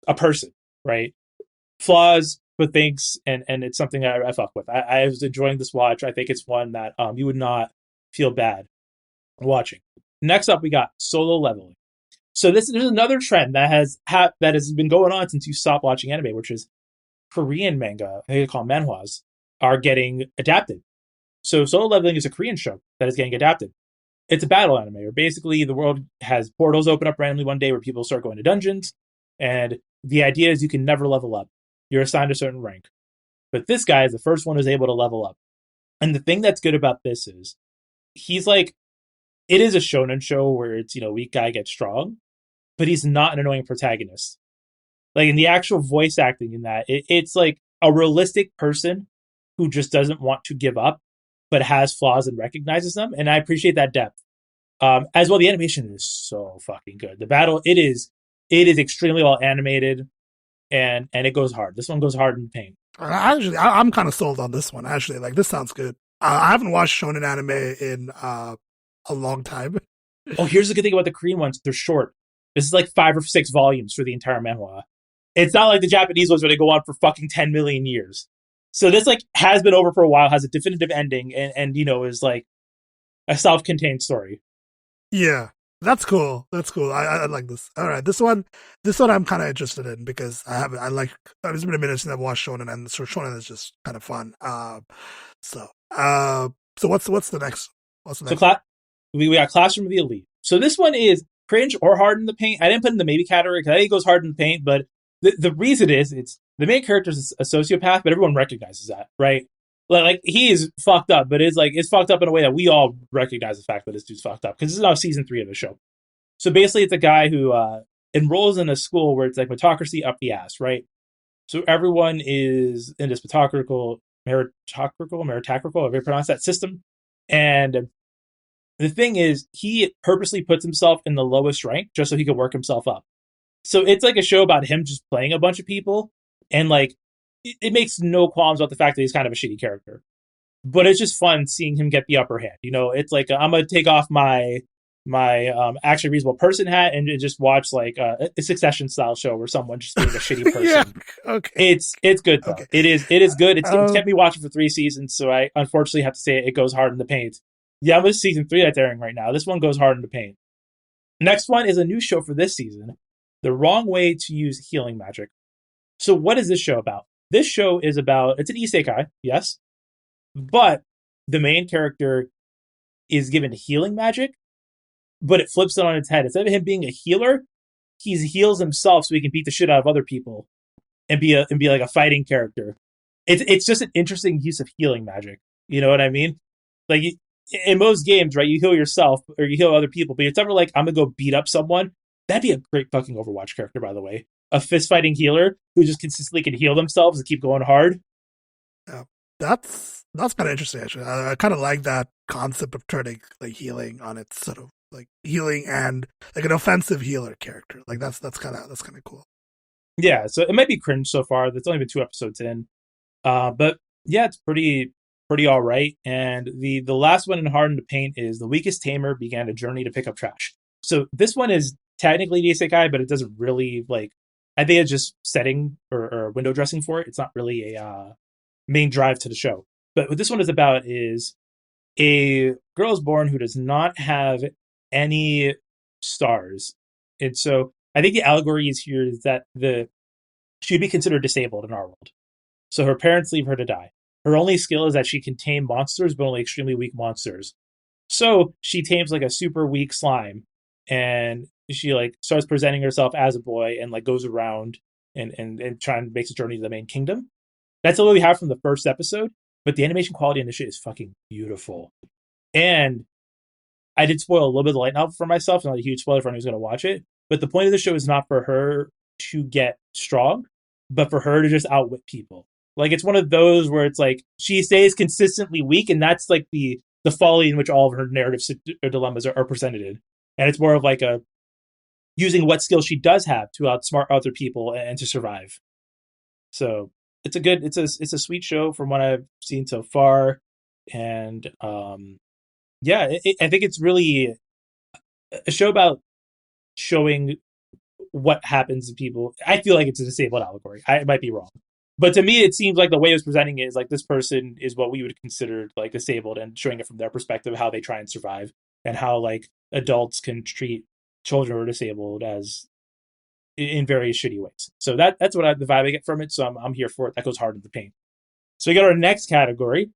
a person, right? Flaws, but thinks, and it's something I fuck with. I was enjoying this watch. I think it's one that you would not feel bad watching. Next up, we got Solo Leveling. So there's another trend that has been going on since you stopped watching anime, which is Korean manga, I think they call them manhwas, are getting adapted. So Solo Leveling is a Korean show that is getting adapted. It's a battle anime where basically the world has portals open up randomly one day where people start going to dungeons, and the idea is you can never level up. You're assigned a certain rank. But this guy is the first one who's able to level up. And the thing that's good about this is he's like, it is a shonen show where it's, weak guy gets strong, but he's not an annoying protagonist. Like in the actual voice acting in that, it's like a realistic person who just doesn't want to give up, but has flaws and recognizes them. And I appreciate that depth. As well, the animation is so fucking good. The battle, it is extremely well animated, and it goes hard. This one goes hard in pain. actually I'm kind of sold on this one. Actually, like this sounds good. I haven't watched shonen anime in a long time. Oh, here's the good thing about the Korean ones: they're short. This is like 5 or 6 volumes for the entire manhwa. It's not like the Japanese ones where they go on for fucking 10 million years. So this like has been over for a while, has a definitive ending, and is like a self-contained story. Yeah, that's cool. That's cool. I like this. All right, this one I'm kind of interested in because I haven't. I like. It's been a minute since I've watched shonen, and so shonen is just kind of fun. So so what's the next? What's the So next? we got Classroom of the Elite. So this one is cringe or hard in the paint. I didn't put it in the maybe category because I think it goes hard in the paint, but the reason is it's the main character is a sociopath, but everyone recognizes that, right? Like he is fucked up, but it's fucked up in a way that we all recognize the fact that this dude's fucked up because this is now season 3 of the show. So basically, it's a guy who enrolls in a school where it's like meritocracy up the ass, right? So everyone is in this meritocracy, if I pronounce that system. And the thing is, he purposely puts himself in the lowest rank just so he can work himself up. So it's like a show about him just playing a bunch of people, and like it makes no qualms about the fact that he's kind of a shitty character. But it's just fun seeing him get the upper hand. It's like I'm gonna take off my actually reasonable person hat and just watch like a Succession style show where someone's just being a shitty person. Yeah. Okay. It's good though. Okay. It is good. It's kept me watching for 3 seasons, so I unfortunately have to say it goes hard in the paint. Yeah, this is season 3 that's airing right now. This one goes hard in the paint. Next one is a new show for this season, The Wrong Way to Use Healing Magic. So what is this show about? This show is about, it's an isekai, yes, but the main character is given healing magic, but it flips it on its head. Instead of him being a healer, he heals himself so he can beat the shit out of other people and be like a fighting character. It's just an interesting use of healing magic. You know what I mean? Like in most games, right? You heal yourself or you heal other people, but it's never like I'm gonna go beat up someone. That'd be a great fucking Overwatch character, by the way. A fist fighting healer who just consistently can heal themselves and keep going hard. Yeah, that's kind of interesting. Actually, I kind of like that concept of turning like healing on its sort of like healing and like an offensive healer character. Like that's kind of cool. Yeah, so it might be cringe so far. That's only been 2 episodes in, but yeah, it's pretty all right. And the last one in Hardened to Paint is the weakest tamer began a journey to pick up trash. So this one is technically the isekai, but it doesn't really like. I think it's just setting or window dressing for it. It's not really a main drive to the show. But what this one is about is a girl is born who does not have any stars, and so I think the allegory is here is that she'd be considered disabled in our world. So her parents leave her to die. Her only skill is that she can tame monsters, but only extremely weak monsters. So she tames like a super weak slime, and she like starts presenting herself as a boy and like goes around and trying to make a journey to the main kingdom. That's all we have from the first episode, but the animation quality in this shit is fucking beautiful. And I did spoil a little bit of the light novel for myself, not a huge spoiler for anyone who's going to watch it. But the point of the show is not for her to get strong, but for her to just outwit people. Like it's one of those where it's like she stays consistently weak, and that's like the folly in which all of her narrative dilemmas are presented in. And it's more of like a using what skills she does have to outsmart other people and to survive. So it's a sweet show from what I've seen so far, and yeah, I think it's really a show about showing what happens to people. I feel like it's a disabled allegory. I might be wrong, but to me, it seems like the way it was presenting it is like this person is what we would consider like disabled, and showing it from their perspective, how they try and survive, and how like adults can treat children who are disabled as in various shitty ways. So that's what the vibe I get from it. So I'm here for it. That goes hard in the paint. So we got our next category.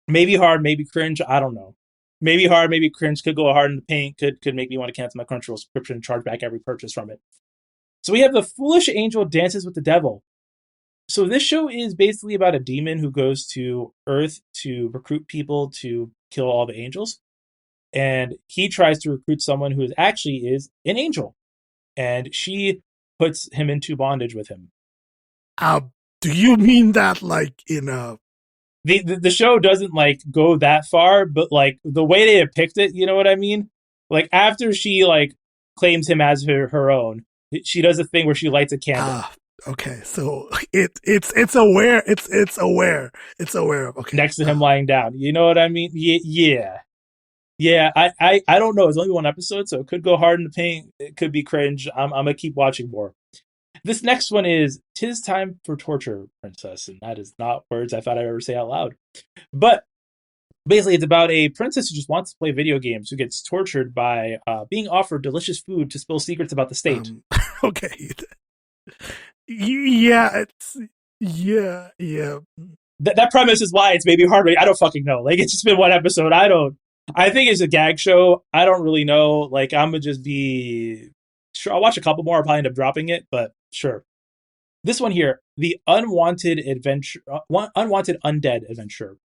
Maybe hard, maybe cringe. I don't know. Maybe hard, maybe cringe. Could go hard in the paint. Could make me want to cancel my Crunchyroll subscription and charge back every purchase from it. So we have the foolish angel dances with the devil. So this show is basically about a demon who goes to Earth to recruit people to kill all the angels, and he tries to recruit someone who actually is an angel, and she puts him into bondage with him. Uh, do you mean that like in a The show doesn't like go that far, but like the way they depict it, you know what I mean? Like after she like claims him as her own, she does a thing where she lights a candle okay, so it's aware it's aware of okay. next to him lying down. You know what I mean? Yeah. Yeah, I don't know. It's only one episode, so it could go hard in the paint. It could be cringe. I'm gonna keep watching more. This next one is "Tis Time for Torture, Princess," and that is not words I thought I'd ever say out loud. But basically, it's about a princess who just wants to play video games who gets tortured by being offered delicious food to spill secrets about the state. Okay, yeah, it's yeah. That premise is why it's maybe hard. I don't fucking know. Like it's just been one episode. I don't. I think it's a gag show. I don't really know. Like I'm gonna just be sure. I'll watch a couple more. I'll probably end up dropping it, but sure. This one here, the unwanted adventure, unwanted undead adventure.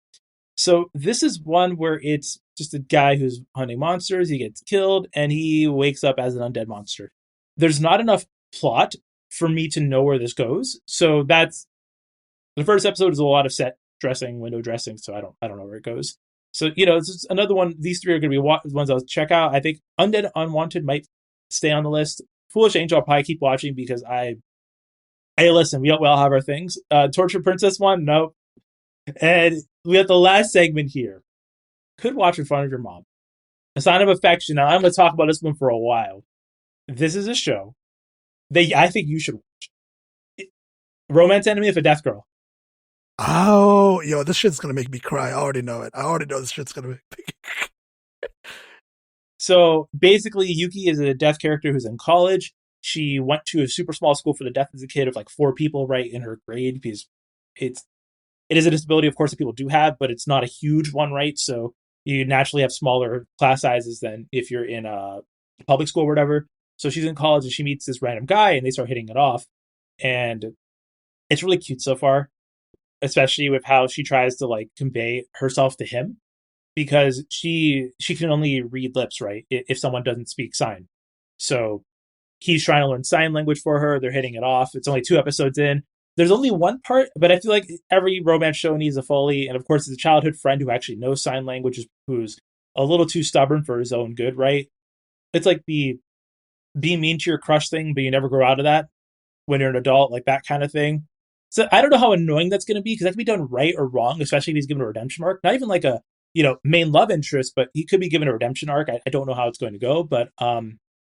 So this is one where it's just a guy who's hunting monsters. He gets killed, and he wakes up as an undead monster. There's not enough plot for me to know where this goes. So that's the first episode is a lot of set dressing, window dressing. So I don't know where it goes. So it's just another one. These three are going to be ones I'll check out. I think Undead Unwanted might stay on the list. Foolish Angel I'll probably keep watching because hey, listen, we all have our things. Torture Princess one, nope. And we have the last segment here. Could watch in front of your mom. A Sign of Affection. Now I'm going to talk about this one for a while. This is a show that I think you should watch. Romance Enemy of a Death Girl. Oh, yo, this shit's gonna make me cry. I already know it. I already know this shit's gonna make me. So basically, Yuki is a deaf character who's in college. She went to a super small school for the deaf as a kid of like 4 people right in her grade because it is a disability, of course, that people do have, but it's not a huge one, right? So you naturally have smaller class sizes than if you're in a public school or whatever. So she's in college and she meets this random guy and they start hitting it off. And it's really cute so far, especially with how she tries to like convey herself to him because she can only read lips, right? If someone doesn't speak sign. So he's trying to learn sign language for her. They're hitting it off. It's only 2 episodes in. There's only one part, but I feel like every romance show needs a Foley. And of course, it's a childhood friend who actually knows sign language, who's a little too stubborn for his own good, right? It's like the be mean to your crush thing, but you never grow out of that when you're an adult, like that kind of thing. So I don't know how annoying that's going to be because that can be done right or wrong, especially if he's given a redemption arc. Not even like a main love interest, but he could be given a redemption arc. I don't know how it's going to go, but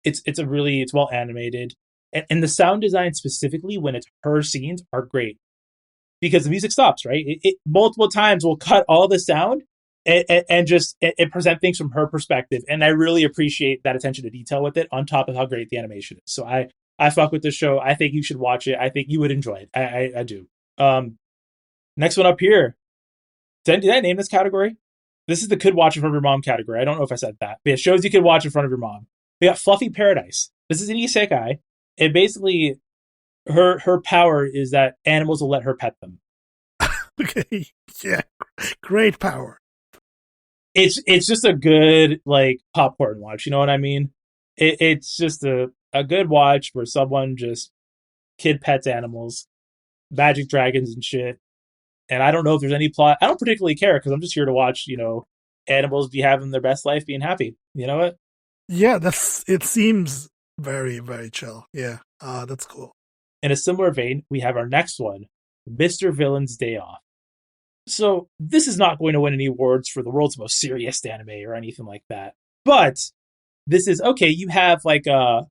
it's well animated, and the sound design specifically when it's her scenes are great because the music stops, right? It multiple times will cut all the sound and just present things from her perspective, and I really appreciate that attention to detail with it. On top of how great the animation is, so I fuck with this show. I think you should watch it. I think you would enjoy it. I do. Next one up here. Did I name this category? This is the could watch in front of your mom category. I don't know if I said that, but it shows you could watch in front of your mom. We got Fluffy Paradise. This is an isekai. And basically, her power is that animals will let her pet them. Okay, yeah, great power. It's just a good like popcorn watch. You know what I mean? It's just a good watch where someone just kid pets animals, magic dragons and shit. And I don't know if there's any plot. I don't particularly care because I'm just here to watch, animals be having their best life, being happy. You know what? Yeah, it seems very, very chill. Yeah, that's cool. In a similar vein, we have our next one, Mr. Villain's Day Off. So this is not going to win any awards for the world's most serious anime or anything like that. But this is, okay, you have like a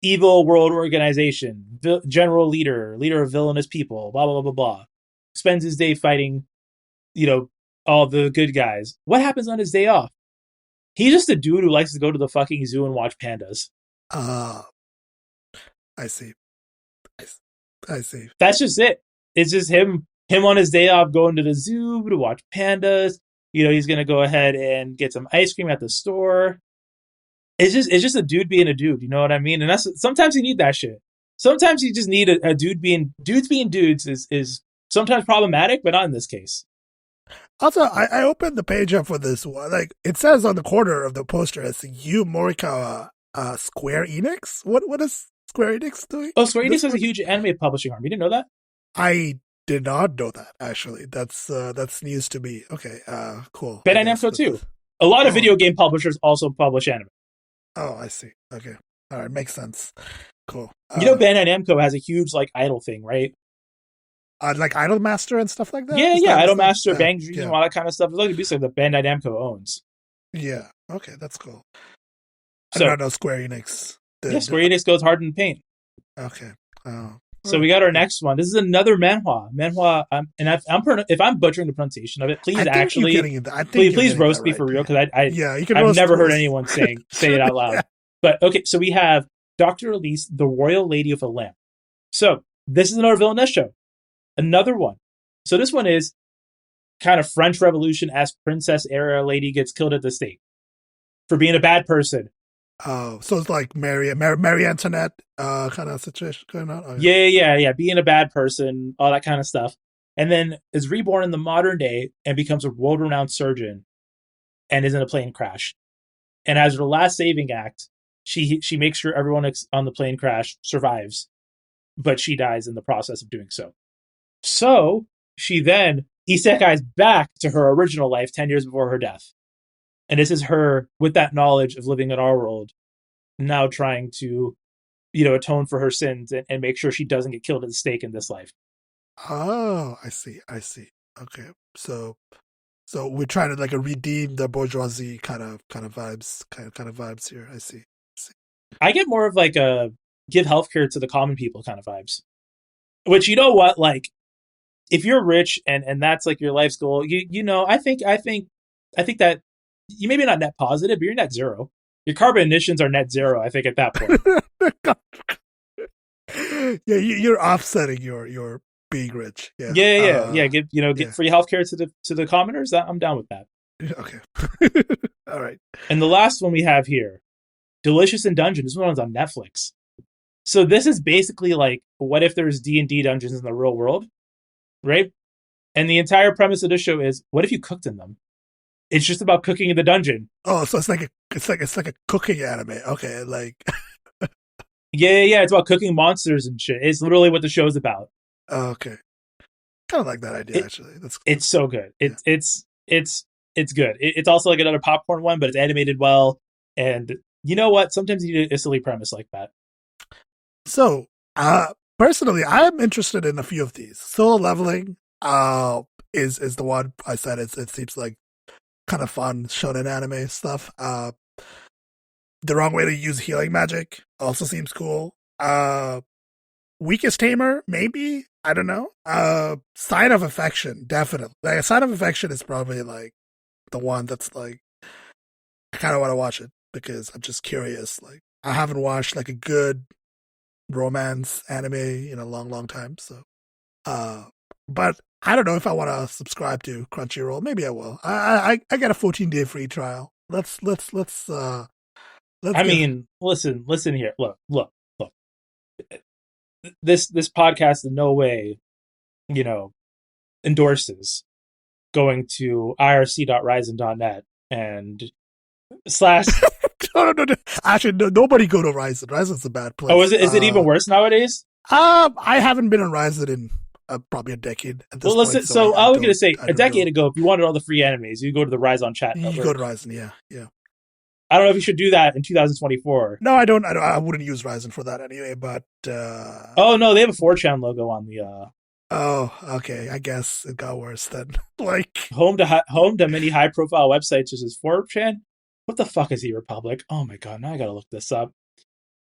evil world organization, general leader of villainous people, blah, blah, blah, blah, blah. Spends his day fighting, all the good guys. What happens on his day off? He's just a dude who likes to go to the fucking zoo and watch pandas. I see. I see. That's just it. It's just him on his day off going to the zoo to watch pandas. He's going to go ahead and get some ice cream at the store. It's just a dude being a dude. You know what I mean? And sometimes you need that shit. Sometimes you just need a dudes being dudes is sometimes problematic, but not in this case. Also, I opened the page up for this one. Like, it says on the corner of the poster, it's Yu Morikawa, Square Enix. What is Square Enix doing? Oh, Square Enix has a huge anime publishing arm. You didn't know that? I did not know that, actually. That's news to me. Okay, cool. Bandai Namco too. A lot of video game publishers also publish anime. Oh, I see. Okay. All right, makes sense. Cool. Bandai Namco has a huge like idol thing, right? Like Idol Master and stuff like that? Yeah, Idol Master, Bang Dream, all that kind of stuff. It's like a business that Bandai Namco owns. Yeah, okay, that's cool. I So, don't know Square Enix. Square Enix goes hard in paint. Okay. So we got our next one. This is another manhwa. If I'm butchering the pronunciation of it, please roast me for real because I've never heard anyone say it out loud. Yeah. But okay, so we have Dr. Elise, the Royal Lady of the Lamp. So this is another villainess show. Another one. So this one is kind of French Revolution-esque princess era lady gets killed at the stake for being a bad person. Oh, so it's like Marie Antoinette kind of situation going on? Oh, yeah. Being a bad person, all that kind of stuff. And then is reborn in the modern day and becomes a world-renowned surgeon and is in a plane crash. And as her last saving act, she makes sure everyone on the plane crash survives, but she dies in the process of doing so. So she then isekais back to her original life 10 years before her death. And this is her, with that knowledge of living in our world, now trying to, atone for her sins and make sure she doesn't get killed at the stake in this life. Oh, I see. Okay. So we're trying to like redeem the bourgeoisie kind of vibes here. I see. I get more of like a give healthcare to the common people kind of vibes. Which, you know what, like, if you're rich and that's like your life's goal, I think that you maybe not net positive, but you're net zero. Your carbon emissions are net zero, I think, at that point. Yeah, you're offsetting your being rich. Yeah. Get free healthcare to the commoners. I'm down with that. Okay. All right. And the last one we have here, Delicious in Dungeon. This one's on Netflix. So this is basically like, what if there's D&D dungeons in the real world, right? And the entire premise of this show is, what if you cooked in them? It's just about cooking in the dungeon. Oh, so it's like a cooking anime. Okay, like Yeah. It's about cooking monsters and shit. It's literally what the show's about. okay, kind of like that idea It, actually. it's That's so good. yeah. It's good. It's also like another popcorn one, but it's animated well. And you know what? Sometimes you need a silly premise like that. So, personally, I'm interested in a few of these. Solo leveling, is the one I said. It seems like kind of fun shonen anime stuff. The wrong way to use healing magic also seems cool. Weakest tamer, maybe. I don't know. Sign of affection, definitely. Like a sign of affection is probably like the one that's like I kind of want to watch it because I'm just curious. Like I haven't watched like a good romance anime in a long, long time. So, uh, but I don't know if I want to subscribe to Crunchyroll. Maybe I will. I got a 14-day free trial. Let's I give. mean, listen here. Look. This podcast in no way, you know, endorses going to irc.ryzen.net and slash. No. Actually, no, nobody go to Ryzen. Ryzen's a bad Oh, place. is it even worse nowadays? I haven't been on Ryzen in probably a decade at this Well, point, listen. so So I was gonna say I a don't decade know. ago, if you wanted all the free animes, you go to the Rise on Chat You go to network. Ryzen, yeah. I don't know if you should do that in 2024. No, I don't. I wouldn't use Ryzen for that anyway. But Oh no, they have a 4chan logo on the oh, okay. I guess it got worse then. Like, home to many high profile websites such as 4chan. What the fuck is eRepublic? Oh my god, now I gotta look this up.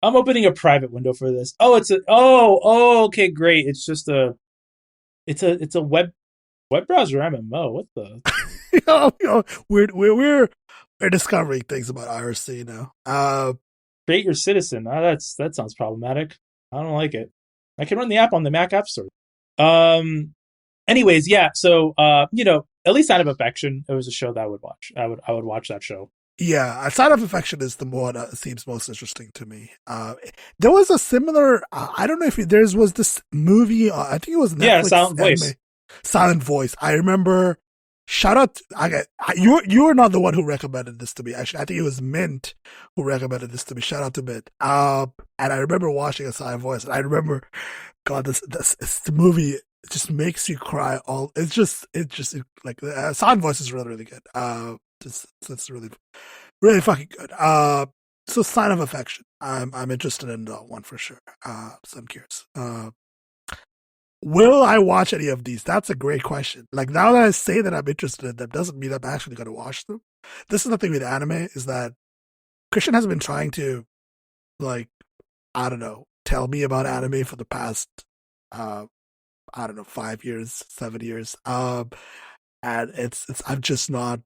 I'm opening a private window for this. Oh, okay, great. It's just it's a web browser MMO. What the? we're discovering things about IRC now. Create your citizen. That sounds problematic. I don't like it. I can run the app on the Mac App Store. Um. Anyways, yeah. So, at least out of affection, it was a show that I would watch. I would watch that show. Yeah, Side of Affection is the one that seems most interesting to me. There was a similar. I don't know if there was this movie. I think it was Yeah, Netflix Silent anime, Voice. Silent Voice. I remember. Shout out! You were not the one who recommended this to me. Actually, I think it was Mint who recommended this to me. Shout out to Mint. And I remember watching a Silent Voice, and I remember, God, this it's the movie. It just makes you cry. Like Silent Voice is really really good. It's really really fucking good. So Sign of Affection. I'm interested in that one for sure. So I'm curious. Will I watch any of these? That's a great question. Like now that I say that I'm interested in them, doesn't mean I'm actually going to watch them. This is the thing with anime is that Christian has been trying to, like, I don't know, tell me about anime for the past, uh, I don't know, 5 years, 7 years. And it's I've just not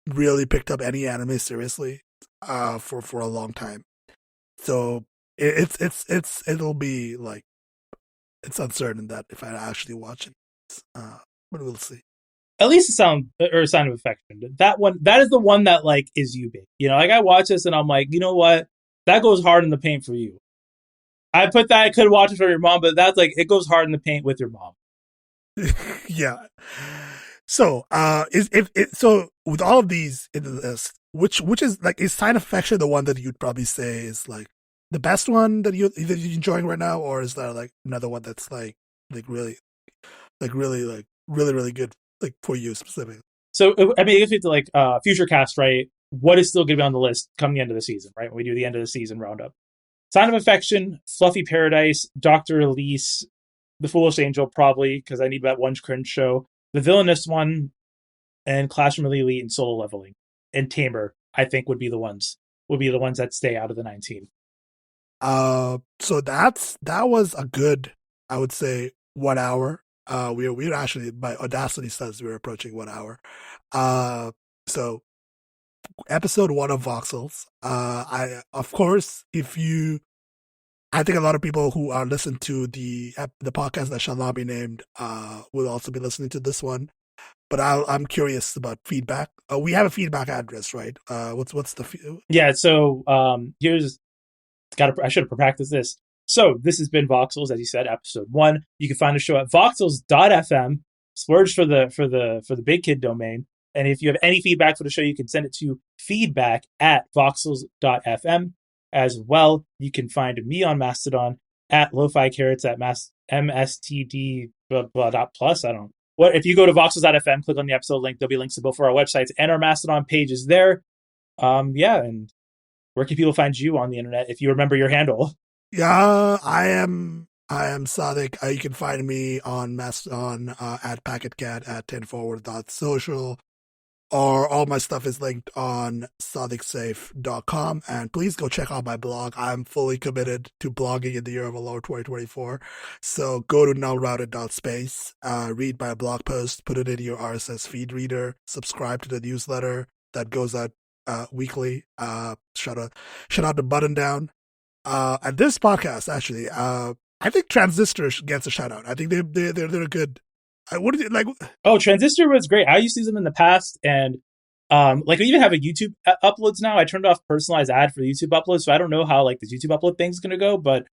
really picked up any anime seriously, for a long time. So it'll be like it's uncertain that if I actually watch it. But we'll see. At least a sign of affection. That is the one that like is you big. Like I watch this and I'm like, you know what? That goes hard in the paint for you. I could watch it for your mom, but that's like it goes hard in the paint with your mom. Yeah. So, is if it so with all of these in the list, which is like is Sign of Affection the one that you'd probably say is like the best one that you're enjoying right now, or is there like another one that's really really good like for you specifically? So I mean, if it's like future cast, right? What is still going to be on the list come the end of the season, right? When we do the end of the season roundup. Sign of Affection, Fluffy Paradise, Doctor Elise, The Foolish Angel, probably because I need that one Cringe show. The Villainous one, and Classroom of the Elite and Solo Leveling, and Tamer. I think would be the ones that stay out of the 19. So that was a good, I would say, 1 hour. We're actually, my Audacity says we're approaching 1 hour. So episode one of Voxels. Of course, I think a lot of people who are listening to the podcast that shall not be named, will also be listening to this one. but I'm curious about feedback. We have a feedback address, right? What's the Yeah, so here's I should have practiced this. So this has been Voxels, as you said, episode 1. You can find the show at voxels.fm, splurge for the big kid domain. And if you have any feedback for the show, you can send it to feedback@voxels.fm. As well, you can find me on Mastodon at lo-fi carrots at mstd blah, blah, dot plus. I don't know. What if you go to voxels.fm, click on the episode link, there'll be links to both of our websites and our Mastodon pages there. Yeah, and where can people find you on the internet if you remember your handle? Yeah, I am Sadiq. You can find me on Mastodon at packetcat at 10forward.social, or all my stuff is linked on sadiqsafe.com. And please go check out my blog. I'm fully committed to blogging in the year of our Lord 2024. So go to nullrouted.space, read my blog post, put it in your RSS feed reader, subscribe to the newsletter that goes out weekly. Shout out to Button Down. And this podcast, actually, I think Transistor gets a shout out. I think they're good. What is it like? Oh, Transistor was great. I used to use them in the past, and like we even have a YouTube uploads now. I turned off personalized ad for YouTube uploads, so I don't know how like this YouTube upload thing's gonna go, but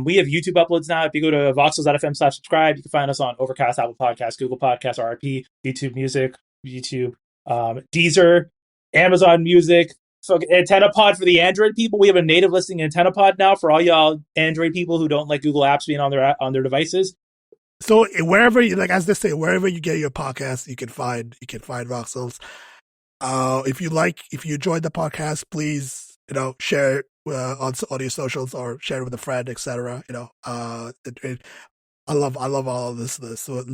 we have YouTube uploads now. If you go to voxels.fm/subscribe, you can find us on Overcast, Apple Podcasts, Google Podcasts, RRP, YouTube Music, YouTube, Deezer, Amazon Music. So Antenna Pod for the Android people. We have a native listing in Antenna Pod now for all y'all Android people who don't like Google Apps being on their devices. So wherever you like, as they say, wherever you get your podcast, you can find Voxels. If you enjoyed the podcast, please share it on your socials or share it with a friend, etc. I love all of this. So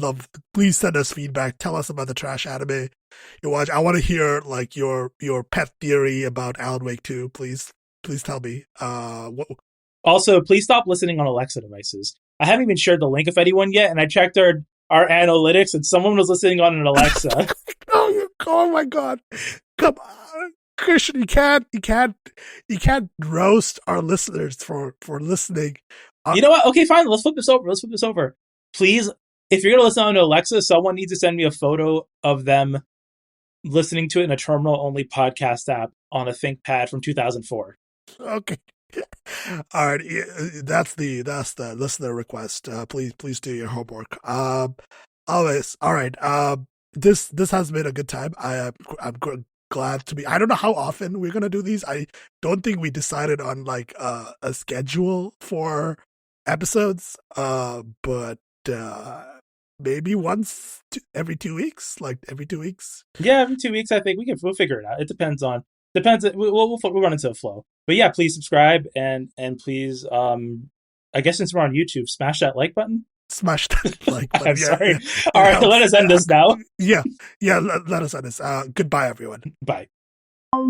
please send us feedback. Tell us about the trash anime you watch. I want to hear like your pet theory about Alan Wake 2. Please tell me. Also, please stop listening on Alexa devices. I haven't even shared the link with anyone yet, and I checked our analytics, and someone was listening on an Alexa. Oh my god! Come on, Christian, you can't roast our listeners for listening. You know what? Okay, fine. Let's flip this over. Please, if you're gonna listen on Alexa, someone needs to send me a photo of them listening to it in a terminal-only podcast app on a ThinkPad from 2004. Okay. All right, that's the listener request. Please do your homework. Always. All right. This has been a good time. I'm glad to be. I don't know how often we're gonna do these. I don't think we decided on like a schedule for episodes. But maybe once every 2 weeks, like every 2 weeks. Yeah, every 2 weeks. I think we'll figure it out. It depends. We'll run into a flow. But yeah, please subscribe and please, I guess since we're on YouTube, smash that like button. Smash that like button. I'm sorry. All right, let us end this now. Yeah, let us end this. Goodbye, everyone. Bye.